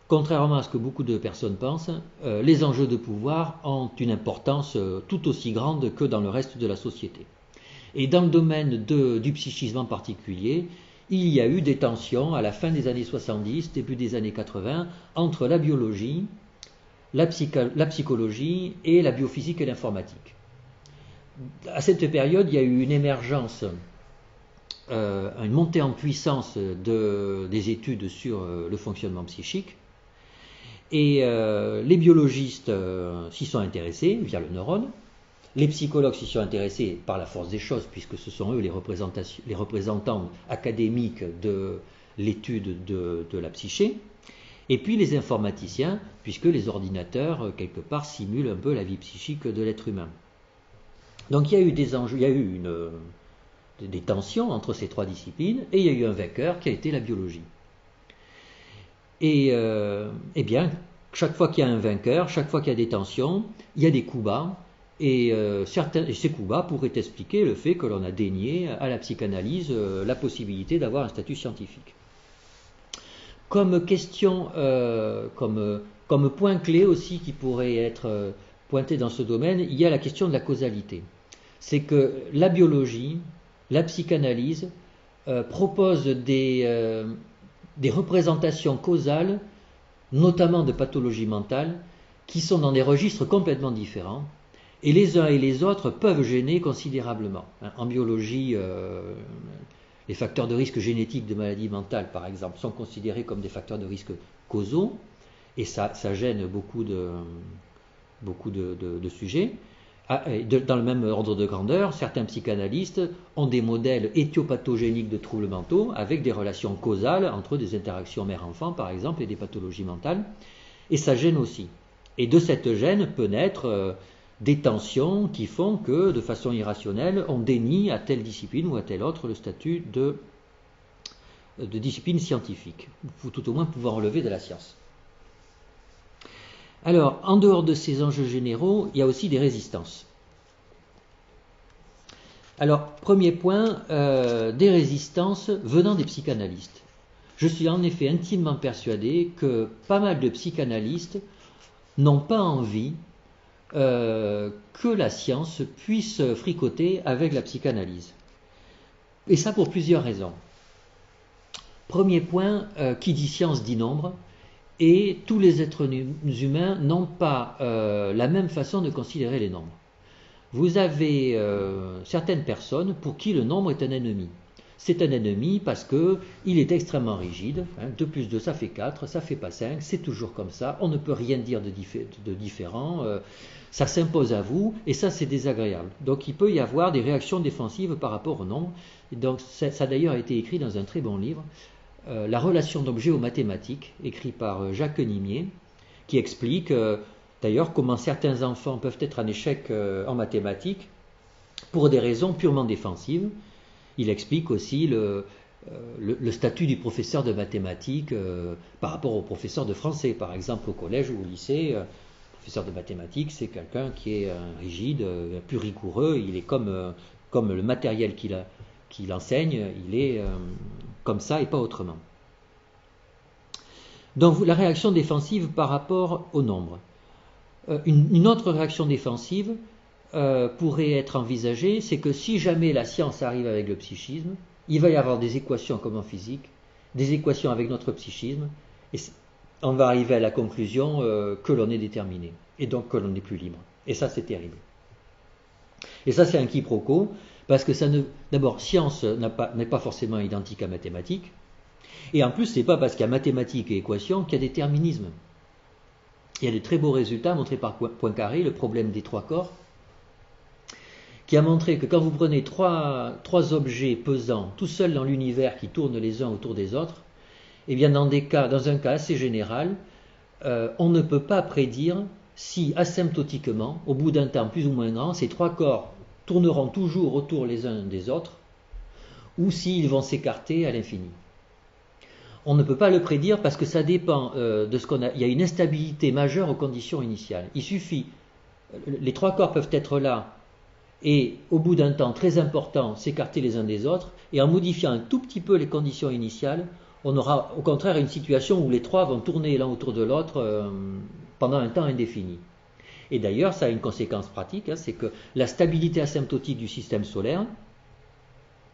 contrairement à ce que beaucoup de personnes pensent, les enjeux de pouvoir ont une importance tout aussi grande que dans le reste de la société. Et dans le domaine du psychisme en particulier, il y a eu des tensions à la fin des années 70, début des années 80, entre la biologie, la psychologie et la biophysique et l'informatique. À cette période, il y a eu une émergence, une montée en puissance des études sur le fonctionnement psychique, et les biologistes s'y sont intéressés via le neurone. Les psychologues s'y sont intéressés par la force des choses, puisque ce sont eux les représentants académiques de l'étude de la psyché. Et puis les informaticiens, puisque les ordinateurs, quelque part, simulent un peu la vie psychique de l'être humain. Donc il y a eu des enjeux, il y a eu des tensions entre ces trois disciplines, et il y a eu un vainqueur qui a été la biologie. Et bien, chaque fois qu'il y a un vainqueur, chaque fois qu'il y a des tensions, il y a des coups bas. Et ces coups bas pourraient expliquer le fait que l'on a dénié à la psychanalyse la possibilité d'avoir un statut scientifique. Comme question, comme point clé aussi qui pourrait être pointé dans ce domaine, il y a la question de la causalité. C'est que la biologie, la psychanalyse propose des représentations causales, notamment de pathologies mentales, qui sont dans des registres complètement différents. Et les uns et les autres peuvent gêner considérablement. En biologie, les facteurs de risque génétiques de maladies mentales, par exemple, sont considérés comme des facteurs de risque causaux, et ça gêne beaucoup de sujets. Dans le même ordre de grandeur, certains psychanalystes ont des modèles éthiopathogéniques de troubles mentaux avec des relations causales entre des interactions mère-enfant, par exemple, et des pathologies mentales, et ça gêne aussi. Et de cette gêne peut naître des tensions qui font que, de façon irrationnelle, on dénie à telle discipline ou à telle autre le statut de discipline scientifique, ou tout au moins pouvoir relever de la science. Alors, en dehors de ces enjeux généraux, il y a aussi des résistances. Alors, premier point, des résistances venant des psychanalystes. Je suis en effet intimement persuadé que pas mal de psychanalystes n'ont pas envie que la science puisse fricoter avec la psychanalyse. Et ça pour plusieurs raisons. Premier point, qui dit science dit nombre, et tous les êtres humains n'ont pas la même façon de considérer les nombres. Vous avez certaines personnes pour qui le nombre est un ennemi. C'est un ennemi parce qu'il est extrêmement rigide. 2 plus 2, ça fait 4, ça fait pas 5, c'est toujours comme ça. On ne peut rien dire de différent. Ça s'impose à vous et ça, c'est désagréable. Donc, il peut y avoir des réactions défensives par rapport au nombre. Et donc, ça a d'ailleurs été écrit dans un très bon livre, La relation d'objet aux mathématiques, écrit par Jacques Nimier, qui explique d'ailleurs comment certains enfants peuvent être en échec en mathématiques pour des raisons purement défensives. Il explique aussi le statut du professeur de mathématiques par rapport au professeur de français, par exemple au collège ou au lycée. professeur de mathématiques, c'est quelqu'un qui est rigide, plus rigoureux, il est comme le matériel qu'il enseigne, il est comme ça et pas autrement. Donc la réaction défensive par rapport au nombre. Une autre réaction défensive pourrait être envisagée, c'est que si jamais la science arrive avec le psychisme, il va y avoir des équations comme en physique, des équations avec notre psychisme, et on va arriver à la conclusion que l'on est déterminé, et donc que l'on n'est plus libre. Et ça, c'est terrible. Et ça, c'est un quiproquo, parce que d'abord, science n'est pas forcément identique à mathématiques, et en plus, c'est pas parce qu'il y a mathématiques et équations qu'il y a déterminisme. Il y a de très beaux résultats montrés par Poincaré, le problème des trois corps, qui a montré que quand vous prenez trois objets pesants tout seuls dans l'univers qui tournent les uns autour des autres, eh bien dans un cas assez général, on ne peut pas prédire si asymptotiquement, au bout d'un temps plus ou moins grand, ces trois corps tourneront toujours autour les uns des autres, ou s'ils vont s'écarter à l'infini. On ne peut pas le prédire parce que ça dépend de ce qu'on a. Il y a une instabilité majeure aux conditions initiales. Il suffit, les trois corps peuvent être là et au bout d'un temps très important s'écarter les uns des autres, et en modifiant un tout petit peu les conditions initiales, on aura au contraire une situation où les trois vont tourner l'un autour de l'autre pendant un temps indéfini. Et d'ailleurs, ça a une conséquence pratique, c'est que la stabilité asymptotique du système solaire,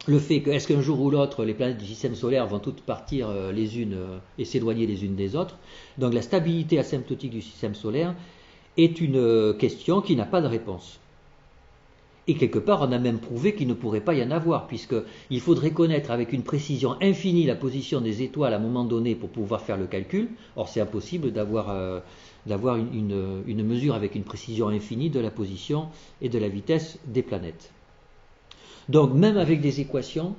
le fait que, est-ce qu'un jour ou l'autre, les planètes du système solaire vont toutes partir les unes et s'éloigner les unes des autres, donc la stabilité asymptotique du système solaire est une question qui n'a pas de réponse. Et quelque part, on a même prouvé qu'il ne pourrait pas y en avoir, puisqu'il faudrait connaître avec une précision infinie la position des étoiles à un moment donné pour pouvoir faire le calcul. Or, c'est impossible d'avoir une mesure avec une précision infinie de la position et de la vitesse des planètes. Donc, même avec des équations,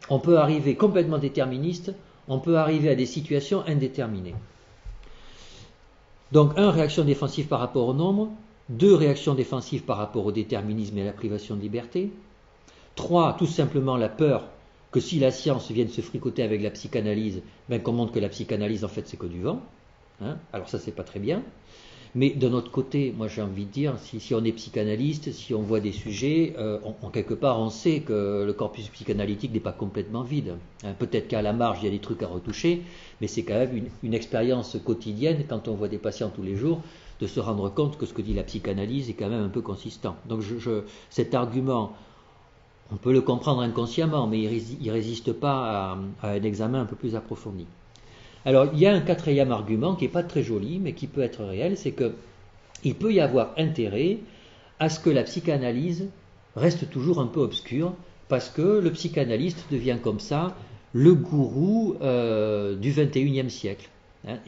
on peut arriver complètement déterministe, on peut arriver à des situations indéterminées. Donc, réaction défensive par rapport au nombre. 2, réactions défensives par rapport au déterminisme et à la privation de liberté. 3, tout simplement la peur que si la science vienne se fricoter avec la psychanalyse, qu'on montre que la psychanalyse en fait c'est que du vent. Alors ça c'est pas très bien. Mais d'un autre côté, moi j'ai envie de dire, si on est psychanalyste, si on voit des sujets, quelque part on sait que le corpus psychanalytique n'est pas complètement vide. Peut-être qu'à la marge il y a des trucs à retoucher, mais c'est quand même une expérience quotidienne quand on voit des patients tous les jours, de se rendre compte que ce que dit la psychanalyse est quand même un peu consistant. Donc cet argument, on peut le comprendre inconsciemment, mais il ne résiste pas à un examen un peu plus approfondi. Alors il y a un quatrième argument qui n'est pas très joli, mais qui peut être réel, c'est qu'il peut y avoir intérêt à ce que la psychanalyse reste toujours un peu obscure, parce que le psychanalyste devient comme ça le gourou du XXIe siècle.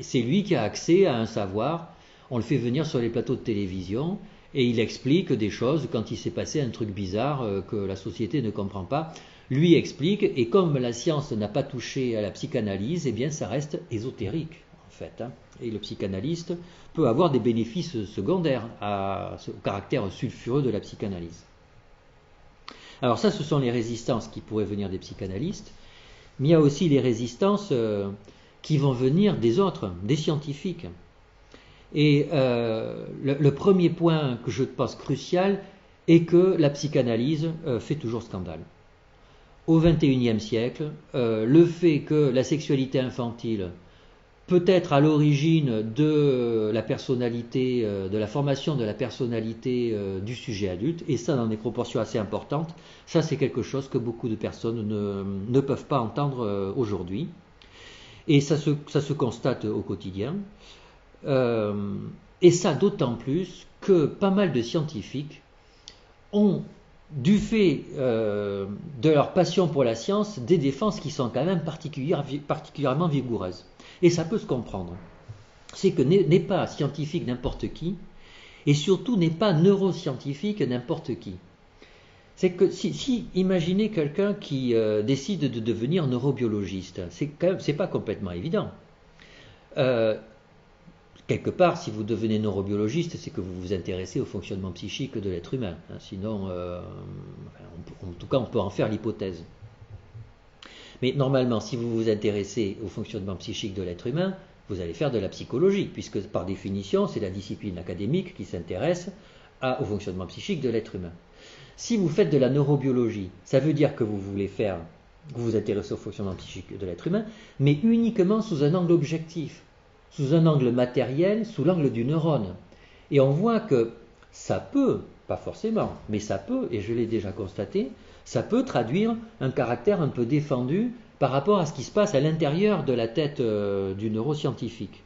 C'est lui qui a accès à un savoir. On le fait venir sur les plateaux de télévision et il explique des choses quand il s'est passé un truc bizarre que la société ne comprend pas. Lui explique, et comme la science n'a pas touché à la psychanalyse, eh bien ça reste ésotérique en fait. Et le psychanalyste peut avoir des bénéfices secondaires au caractère sulfureux de la psychanalyse. Alors ça, ce sont les résistances qui pourraient venir des psychanalystes, mais il y a aussi les résistances qui vont venir des autres, des scientifiques. Et le premier point que je pense crucial est que la psychanalyse fait toujours scandale. Au XXIe siècle, le fait que la sexualité infantile peut être à l'origine de la personnalité, de la formation de la personnalité du sujet adulte, et ça dans des proportions assez importantes, ça c'est quelque chose que beaucoup de personnes ne peuvent pas entendre aujourd'hui. Et ça se constate au quotidien. Et ça d'autant plus que pas mal de scientifiques ont, du fait de leur passion pour la science, des défenses qui sont quand même particulièrement vigoureuses. Et ça peut se comprendre. C'est que n'est pas scientifique n'importe qui, et surtout n'est pas neuroscientifique n'importe qui. C'est que si imaginez quelqu'un qui décide de devenir neurobiologiste, c'est pas complètement évident. Quelque part, si vous devenez neurobiologiste, c'est que vous vous intéressez au fonctionnement psychique de l'être humain. Sinon, en tout cas, on peut en faire l'hypothèse. Mais normalement, si vous vous intéressez au fonctionnement psychique de l'être humain, vous allez faire de la psychologie, puisque par définition, c'est la discipline académique qui s'intéresse au fonctionnement psychique de l'être humain. Si vous faites de la neurobiologie, ça veut dire que vous voulez faire, que vous vous intéressez au fonctionnement psychique de l'être humain, mais uniquement sous un angle objectif, sous un angle matériel, sous l'angle du neurone. Et on voit que ça peut, pas forcément, mais ça peut, et je l'ai déjà constaté, ça peut traduire un caractère un peu défendu par rapport à ce qui se passe à l'intérieur de la tête du neuroscientifique.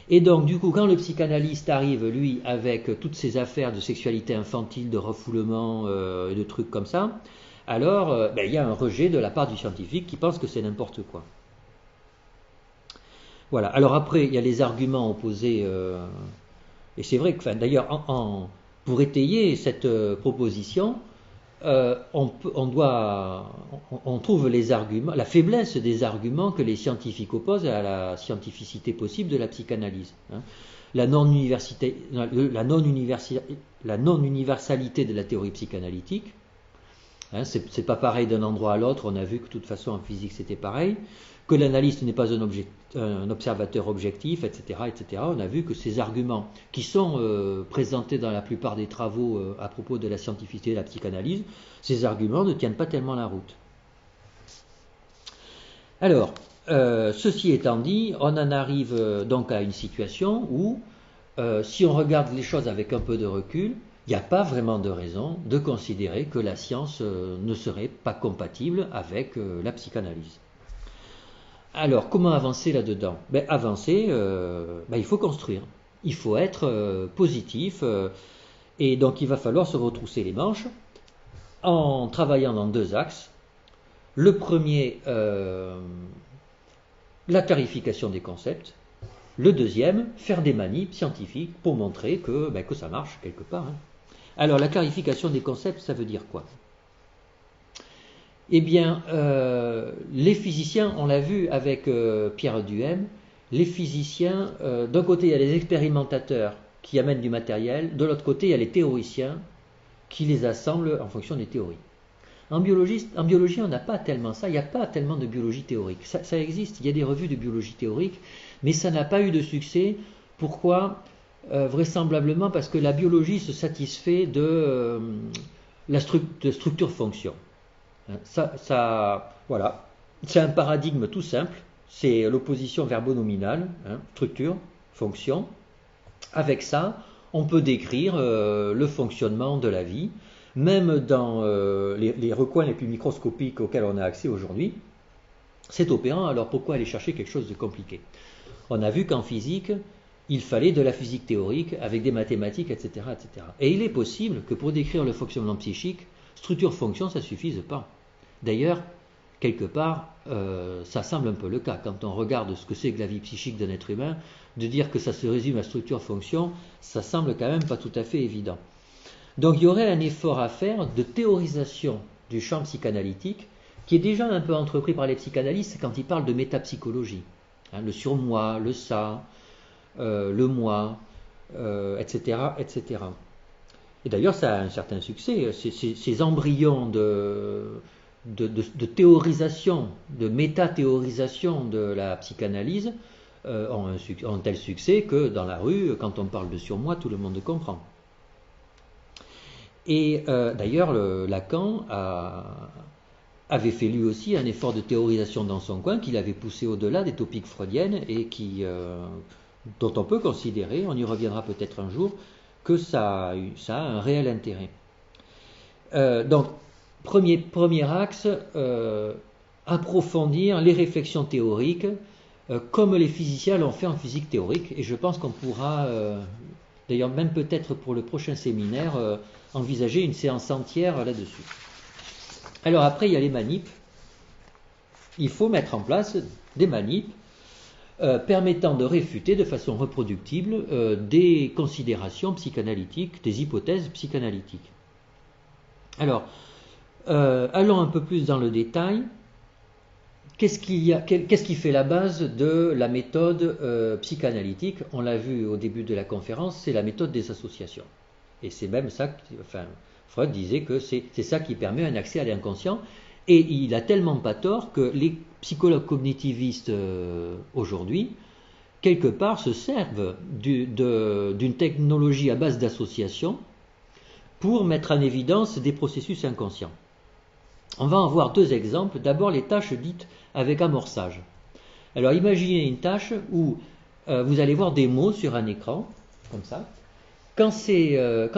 Et donc, du coup, quand le psychanalyste arrive, lui, avec toutes ces affaires de sexualité infantile, de refoulement et de trucs comme ça, alors il y a un rejet de la part du scientifique qui pense que c'est n'importe quoi. Voilà. Alors après, il y a les arguments opposés, et c'est vrai que, d'ailleurs, pour étayer cette proposition, on trouve les arguments, la faiblesse des arguments que les scientifiques opposent à la scientificité possible de la psychanalyse. La non-universalité de la théorie psychanalytique. C'est pas pareil d'un endroit à l'autre, on a vu que de toute façon en physique c'était pareil, que l'analyste n'est pas un observateur objectif, etc., etc. On a vu que ces arguments qui sont présentés dans la plupart des travaux à propos de la scientificité de la psychanalyse, ces arguments ne tiennent pas tellement la route. Alors, ceci étant dit, on en arrive donc à une situation où, si on regarde les choses avec un peu de recul, il n'y a pas vraiment de raison de considérer que la science ne serait pas compatible avec la psychanalyse. Alors, comment avancer là-dedans? Avancer, il faut construire. Il faut être positif. Et donc, il va falloir se retrousser les manches en travaillant dans deux axes. Le premier, la clarification des concepts. Le deuxième, faire des manips scientifiques pour montrer que ça marche quelque part. Alors, la clarification des concepts, ça veut dire quoi? Eh bien, les physiciens, on l'a vu avec Pierre Duhem, les physiciens, d'un côté il y a les expérimentateurs qui amènent du matériel, de l'autre côté il y a les théoriciens qui les assemblent en fonction des théories. En biologie, on n'a pas tellement ça, il n'y a pas tellement de biologie théorique. Ça existe, il y a des revues de biologie théorique, mais ça n'a pas eu de succès. Pourquoi? Vraisemblablement parce que la biologie se satisfait de la structure-fonction. Voilà. C'est un paradigme tout simple, c'est l'opposition verbo-nominale, structure, fonction. Avec ça, on peut décrire le fonctionnement de la vie, même dans les recoins les plus microscopiques auxquels on a accès aujourd'hui. C'est opérant, alors pourquoi aller chercher quelque chose de compliqué? On a vu qu'en physique, il fallait de la physique théorique avec des mathématiques, etc., etc. Et il est possible que pour décrire le fonctionnement psychique, structure-fonction, ça ne suffise pas. D'ailleurs, quelque part, ça semble un peu le cas. Quand on regarde ce que c'est que la vie psychique d'un être humain, de dire que ça se résume à structure-fonction, ça semble quand même pas tout à fait évident. Donc il y aurait un effort à faire de théorisation du champ psychanalytique qui est déjà un peu entrepris par les psychanalystes quand ils parlent de métapsychologie. Le surmoi, le ça, le moi, etc., etc. Et d'ailleurs, ça a un certain succès. Ces embryons de théorisation, de métathéorisation de la psychanalyse ont un tel succès que dans la rue, quand on parle de surmoi, tout le monde comprend. Et d'ailleurs, Lacan avait fait lui aussi un effort de théorisation dans son coin qu'il avait poussé au-delà des topiques freudiennes et dont on peut considérer, on y reviendra peut-être un jour, que ça a un réel intérêt. Donc, premier axe, approfondir les réflexions théoriques comme les physiciens l'ont fait en physique théorique, et je pense qu'on pourra, d'ailleurs même peut-être pour le prochain séminaire, envisager une séance entière là-dessus. Alors après, il y a les manips. Il faut mettre en place des manips permettant de réfuter de façon reproductible des considérations psychanalytiques, des hypothèses psychanalytiques. Alors, allons un peu plus dans le détail. Qu'est-ce qui fait la base de la méthode psychanalytique? On l'a vu au début de la conférence, c'est la méthode des associations. Et c'est même ça, Freud disait que c'est ça qui permet un accès à l'inconscient. Et il a tellement pas tort que les psychologues cognitivistes aujourd'hui quelque part, se servent d'une technologie à base d'association pour mettre en évidence des processus inconscients. On va en voir deux exemples. D'abord, les tâches dites avec amorçage. Alors, imaginez une tâche où vous allez voir des mots sur un écran, comme ça. Quand c'est un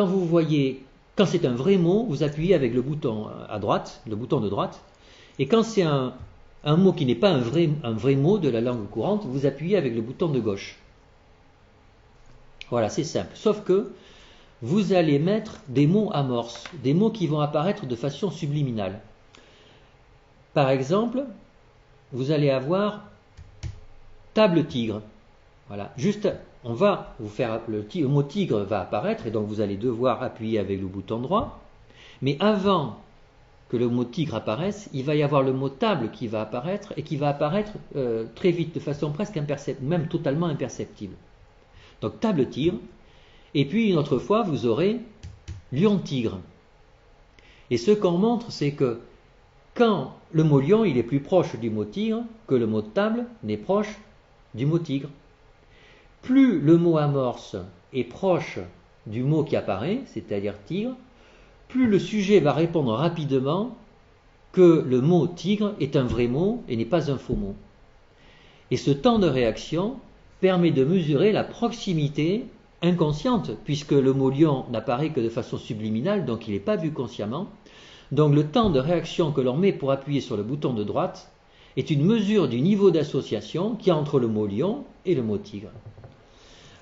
vrai mot, vous appuyez avec le bouton à droite, le bouton de droite. Et quand c'est un mot qui n'est pas un vrai mot de la langue courante, vous appuyez avec le bouton de gauche. Voilà, c'est simple. Sauf que vous allez mettre des mots amorces, des mots qui vont apparaître de façon subliminale. Par exemple, vous allez avoir table tigre. Voilà, juste, on va vous faire le mot tigre va apparaître et donc vous allez devoir appuyer avec le bouton droit. Mais avant que le mot tigre apparaisse, il va y avoir le mot table qui va apparaître et qui va apparaître très vite, de façon presque imperceptible, même totalement imperceptible. Donc table tigre. Et puis une autre fois, vous aurez lion tigre. Et ce qu'on montre, c'est que quand le mot lion, il est plus proche du mot tigre que le mot table n'est proche du mot tigre. Plus le mot amorce est proche du mot qui apparaît, c'est-à-dire tigre, plus le sujet va répondre rapidement que le mot tigre est un vrai mot et n'est pas un faux mot. Et ce temps de réaction permet de mesurer la proximité inconsciente, puisque le mot lion n'apparaît que de façon subliminale, donc il n'est pas vu consciemment. Donc le temps de réaction que l'on met pour appuyer sur le bouton de droite est une mesure du niveau d'association qu'il y a entre le mot lion et le mot tigre.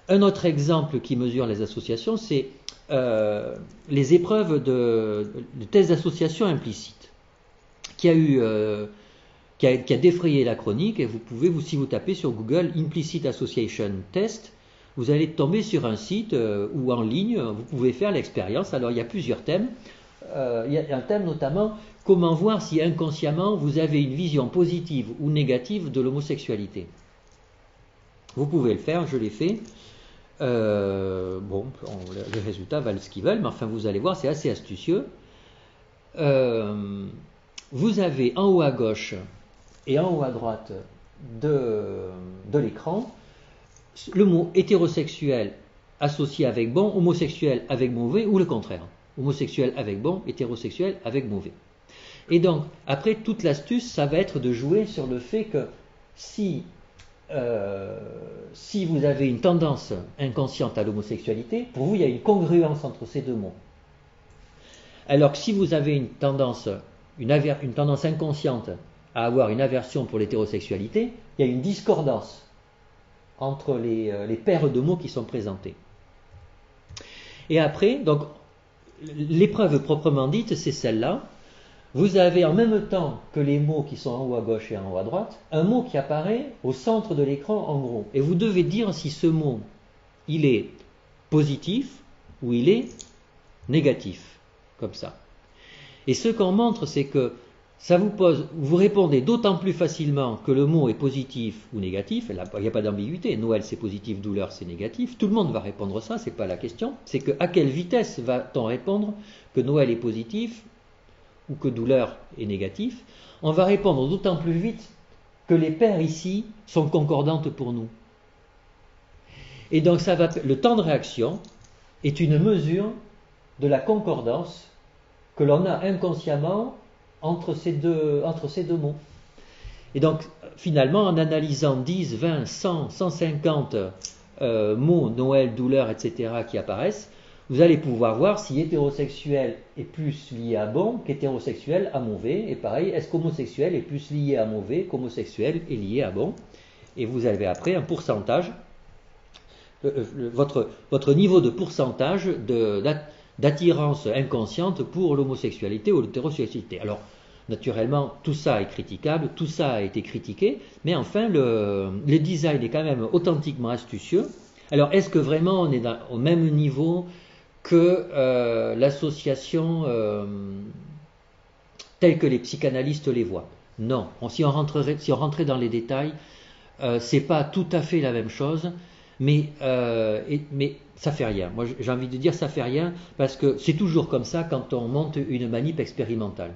Un autre exemple qui mesure les associations, c'est les épreuves de tests d'association implicite, qui a défrayé la chronique, et vous pouvez, si vous tapez sur Google Implicit Association Test, vous allez tomber sur un site où en ligne, vous pouvez faire l'expérience. Alors il y a plusieurs thèmes. Il y a un thème notamment, comment voir si inconsciemment vous avez une vision positive ou négative de l'homosexualité. Vous pouvez le faire, je l'ai fait. Les résultats valent ce qu'ils veulent, mais enfin vous allez voir, c'est assez astucieux. Vous avez en haut à gauche et en haut à droite de l'écran le mot hétérosexuel associé avec bon, homosexuel avec mauvais, ou le contraire. Homosexuel avec bon, hétérosexuel avec mauvais. Et donc, après, toute l'astuce, ça va être de jouer sur le fait que si vous avez une tendance inconsciente à l'homosexualité, pour vous, il y a une congruence entre ces deux mots. Alors que si vous avez une tendance inconsciente à avoir une aversion pour l'hétérosexualité, il y a une discordance entre les paires de mots qui sont présentés. Et après, donc, l'épreuve proprement dite, c'est celle-là. Vous avez en même temps que les mots qui sont en haut à gauche et en haut à droite, un mot qui apparaît au centre de l'écran en gros. Et vous devez dire si ce mot, il est positif ou il est négatif, comme ça. Et ce qu'on montre, c'est que vous répondez d'autant plus facilement que le mot est positif ou négatif. Il n'y a pas d'ambiguïté. Noël c'est positif, douleur c'est négatif. Tout le monde va répondre ça, c'est pas la question. C'est que à quelle vitesse va-t-on répondre que Noël est positif ou que douleur est négatif? On va répondre d'autant plus vite que les paires ici sont concordantes pour nous. Et donc le temps de réaction est une mesure de la concordance que l'on a inconsciemment entre ces deux mots. Et donc, finalement, en analysant 10, 20, 100, 150 mots, Noël, douleur, etc., qui apparaissent, vous allez pouvoir voir si hétérosexuel est plus lié à bon qu'hétérosexuel à mauvais. Et pareil, est-ce qu'homosexuel est plus lié à mauvais qu'homosexuel est lié à bon? Et vous avez après un pourcentage, votre niveau de pourcentage d'attirance inconsciente pour l'homosexualité ou l'hétérosexualité. Alors, naturellement, tout ça est critiquable, tout ça a été critiqué, mais enfin, le design est quand même authentiquement astucieux. Alors, est-ce que vraiment on est au même niveau que l'association telle que les psychanalystes les voient? Non. Si on rentrait dans les détails, c'est pas tout à fait la même chose, mais ça fait rien. Moi, j'ai envie de dire ça fait rien, parce que c'est toujours comme ça quand on monte une manip expérimentale.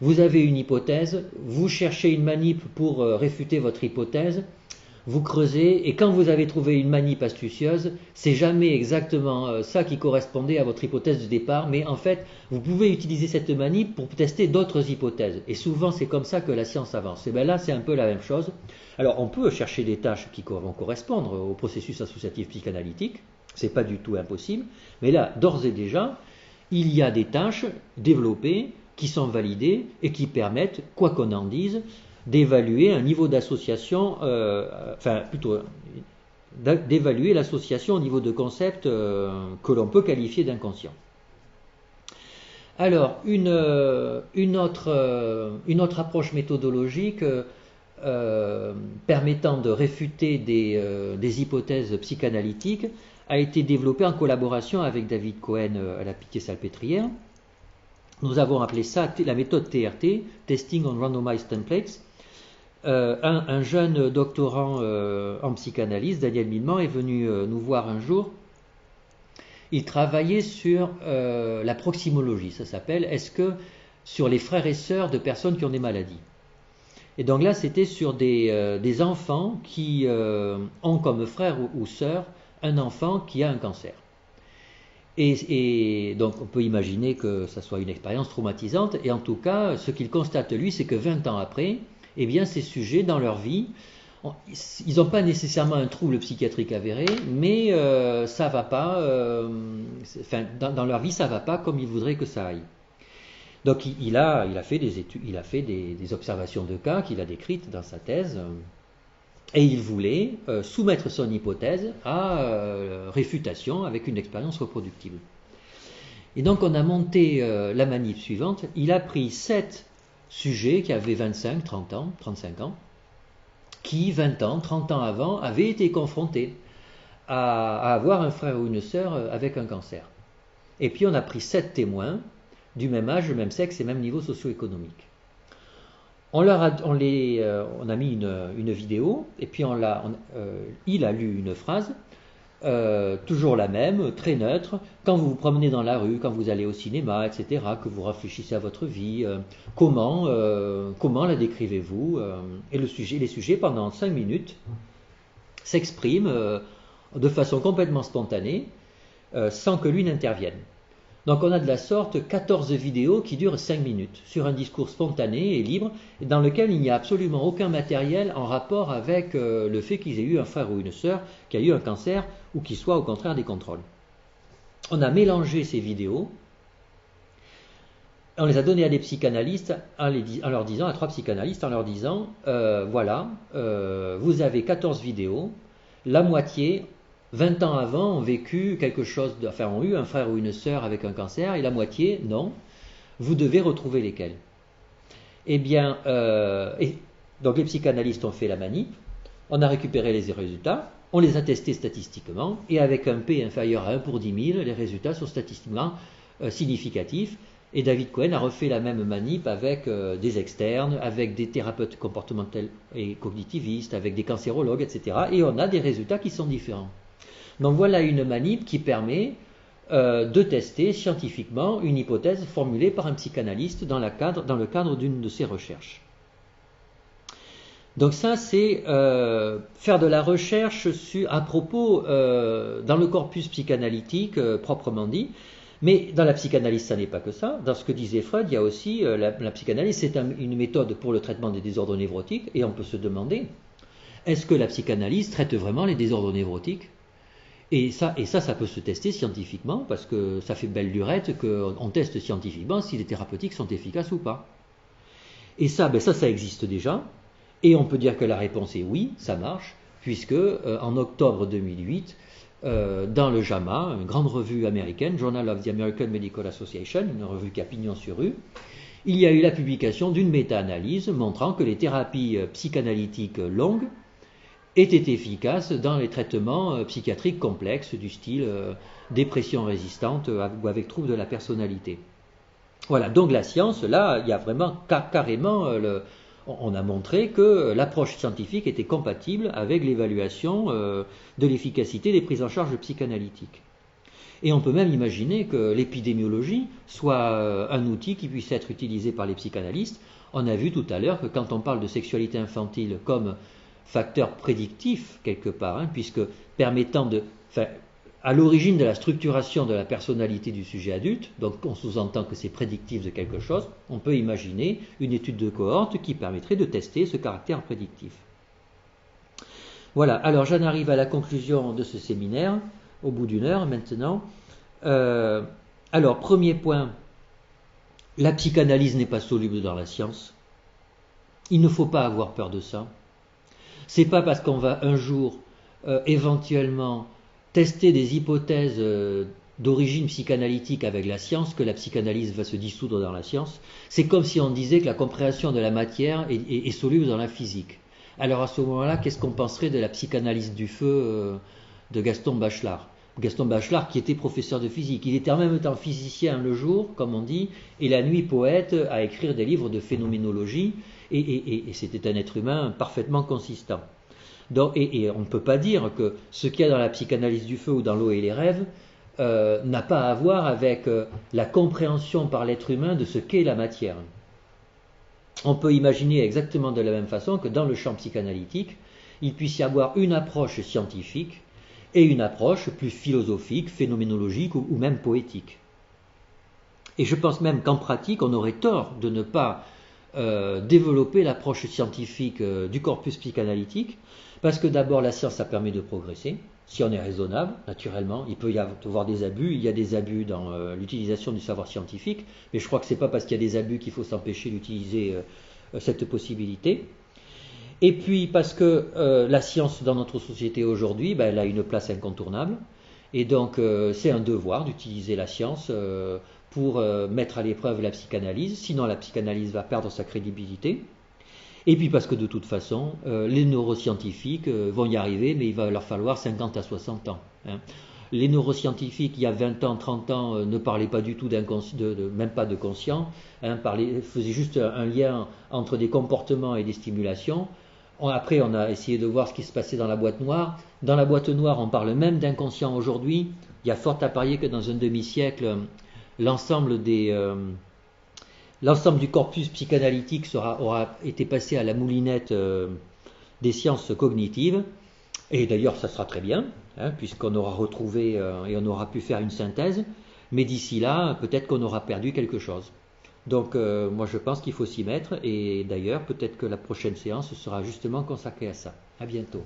Vous avez une hypothèse, vous cherchez une manip pour réfuter votre hypothèse, vous creusez, et quand vous avez trouvé une manip astucieuse, c'est jamais exactement ça qui correspondait à votre hypothèse de départ, mais en fait, vous pouvez utiliser cette manip pour tester d'autres hypothèses. Et souvent, c'est comme ça que la science avance. Et bien là, c'est un peu la même chose. Alors, on peut chercher des tâches qui vont correspondre au processus associatif psychanalytique, c'est pas du tout impossible, mais là, d'ores et déjà, il y a des tâches développées qui sont validées et qui permettent, quoi qu'on en dise, d'évaluer un niveau d'association, d'évaluer l'association au niveau de concepts que l'on peut qualifier d'inconscients. Alors, une autre approche méthodologique permettant de réfuter des hypothèses psychanalytiques a été développée en collaboration avec David Cohen à la Pitié-Salpêtrière. Nous avons appelé ça la méthode TRT, Testing on Randomized Templates. Un jeune doctorant en psychanalyse, Daniel Milman, est venu nous voir un jour. Il travaillait sur la proximologie, ça s'appelle, sur les frères et sœurs de personnes qui ont des maladies. Et donc là, c'était sur des enfants qui ont comme frère ou sœur un enfant qui a un cancer. Et donc on peut imaginer que ça soit une expérience traumatisante, et en tout cas, ce qu'il constate lui, c'est que 20 ans après, eh bien, ces sujets, dans leur vie, ils n'ont pas nécessairement un trouble psychiatrique avéré, mais ça va pas, dans leur vie, ça va pas comme ils voudraient que ça aille. Donc il a fait des études, il a fait des observations de cas qu'il a décrites dans sa thèse, et il voulait soumettre son hypothèse à réfutation avec une expérience reproductible. Et donc on a monté la manip suivante. Il a pris 7 sujets qui avaient 25, 30 ans, 35 ans, qui 20 ans, 30 ans avant avaient été confrontés à avoir un frère ou une sœur avec un cancer. Et puis on a pris 7 témoins du même âge, du même sexe et même niveau socio-économique. On a mis une vidéo, et puis il a lu une phrase, toujours la même, très neutre. Quand vous vous promenez dans la rue, quand vous allez au cinéma, etc., que vous réfléchissez à votre vie, comment la décrivez-vous, et les sujets, pendant 5 minutes, s'expriment de façon complètement spontanée, sans que lui n'intervienne. Donc on a de la sorte 14 vidéos qui durent 5 minutes, sur un discours spontané et libre, dans lequel il n'y a absolument aucun matériel en rapport avec le fait qu'ils aient eu un frère ou une sœur qui a eu un cancer, ou qui soit au contraire des contrôles. On a mélangé ces vidéos, on les a données à des psychanalystes, en leur disant, à 3 psychanalystes, en leur disant, voilà, vous avez 14 vidéos, la moitié 20 ans avant ont vécu quelque chose, ont eu un frère ou une sœur avec un cancer, et la moitié, non. Vous devez retrouver lesquels. Eh bien, donc les psychanalystes ont fait la manip, on a récupéré les résultats, on les a testés statistiquement, et avec un P inférieur à 1 pour 10 000, les résultats sont statistiquement significatifs. Et David Cohen a refait la même manip avec des externes, avec des thérapeutes comportementaux et cognitivistes, avec des cancérologues, etc. Et on a des résultats qui sont différents. Donc voilà une manip qui permet de tester scientifiquement une hypothèse formulée par un psychanalyste dans le cadre d'une de ses recherches. Donc ça, c'est faire de la recherche à propos dans le corpus psychanalytique proprement dit. Mais dans la psychanalyse, ça n'est pas que ça. Dans ce que disait Freud, il y a aussi la psychanalyse, c'est une méthode pour le traitement des désordres névrotiques, et on peut se demander, est-ce que la psychanalyse traite vraiment les désordres névrotiques ? Et ça peut se tester scientifiquement, parce que ça fait belle lurette qu'on teste scientifiquement si les thérapeutiques sont efficaces ou pas. Et ça existe déjà, et on peut dire que la réponse est oui, ça marche, puisque en octobre 2008, dans le JAMA, une grande revue américaine, Journal of the American Medical Association, une revue qui a pignon sur rue, il y a eu la publication d'une méta-analyse montrant que les thérapies psychanalytiques longues étaient efficaces dans les traitements psychiatriques complexes du style dépression résistante ou avec troubles de la personnalité. Voilà, donc la science, là, il y a vraiment carrément, on a montré que l'approche scientifique était compatible avec l'évaluation de l'efficacité des prises en charge psychanalytiques. Et on peut même imaginer que l'épidémiologie soit un outil qui puisse être utilisé par les psychanalystes. On a vu tout à l'heure que quand on parle de sexualité infantile comme facteur prédictif quelque part, hein, puisque permettant à l'origine de la structuration de la personnalité du sujet adulte, donc on sous-entend que c'est prédictif de quelque chose, on peut imaginer une étude de cohorte qui permettrait de tester ce caractère prédictif. Voilà, alors j'en arrive à la conclusion de ce séminaire, au bout d'une heure maintenant. Alors, premier point, la psychanalyse n'est pas soluble dans la science. Il ne faut pas avoir peur de ça. C'est pas parce qu'on va un jour éventuellement tester des hypothèses d'origine psychanalytique avec la science que la psychanalyse va se dissoudre dans la science. C'est comme si on disait que la compréhension de la matière est soluble dans la physique. Alors à ce moment-là, qu'est-ce qu'on penserait de la psychanalyse du feu de Gaston Bachelard? Gaston Bachelard qui était professeur de physique. Il était en même temps physicien le jour, comme on dit, et la nuit poète à écrire des livres de phénoménologie, et c'était un être humain parfaitement consistant. Donc, et on ne peut pas dire que ce qu'il y a dans la psychanalyse du feu ou dans l'eau et les rêves n'a pas à voir avec la compréhension par l'être humain de ce qu'est la matière. On peut imaginer exactement de la même façon que dans le champ psychanalytique, il puisse y avoir une approche scientifique et une approche plus philosophique, phénoménologique ou même poétique. Et je pense même qu'en pratique, on aurait tort de ne pas développer l'approche scientifique du corpus psychanalytique, parce que d'abord la science, ça permet de progresser, si on est raisonnable, naturellement. Il peut y avoir des abus, il y a des abus dans l'utilisation du savoir scientifique, mais je crois que ce n'est pas parce qu'il y a des abus qu'il faut s'empêcher d'utiliser cette possibilité. Et puis parce que la science dans notre société aujourd'hui, elle a une place incontournable, et donc c'est un devoir d'utiliser la science pour mettre à l'épreuve la psychanalyse, sinon la psychanalyse va perdre sa crédibilité. Et puis parce que de toute façon, les neuroscientifiques vont y arriver, mais il va leur falloir 50 à 60 ans. Hein. Les neuroscientifiques, il y a 20 ans, 30 ans, ne parlaient pas du tout même pas de conscient, hein, faisaient juste un lien entre des comportements et des stimulations. Après, on a essayé de voir ce qui se passait dans la boîte noire. Dans la boîte noire, on parle même d'inconscient aujourd'hui. Il y a fort à parier que dans un demi-siècle, l'ensemble du corpus psychanalytique aura été passé à la moulinette des sciences cognitives. Et d'ailleurs, ça sera très bien, hein, puisqu'on aura retrouvé et on aura pu faire une synthèse. Mais d'ici là, peut-être qu'on aura perdu quelque chose. Donc moi je pense qu'il faut s'y mettre, et d'ailleurs peut-être que la prochaine séance sera justement consacrée à ça. À bientôt.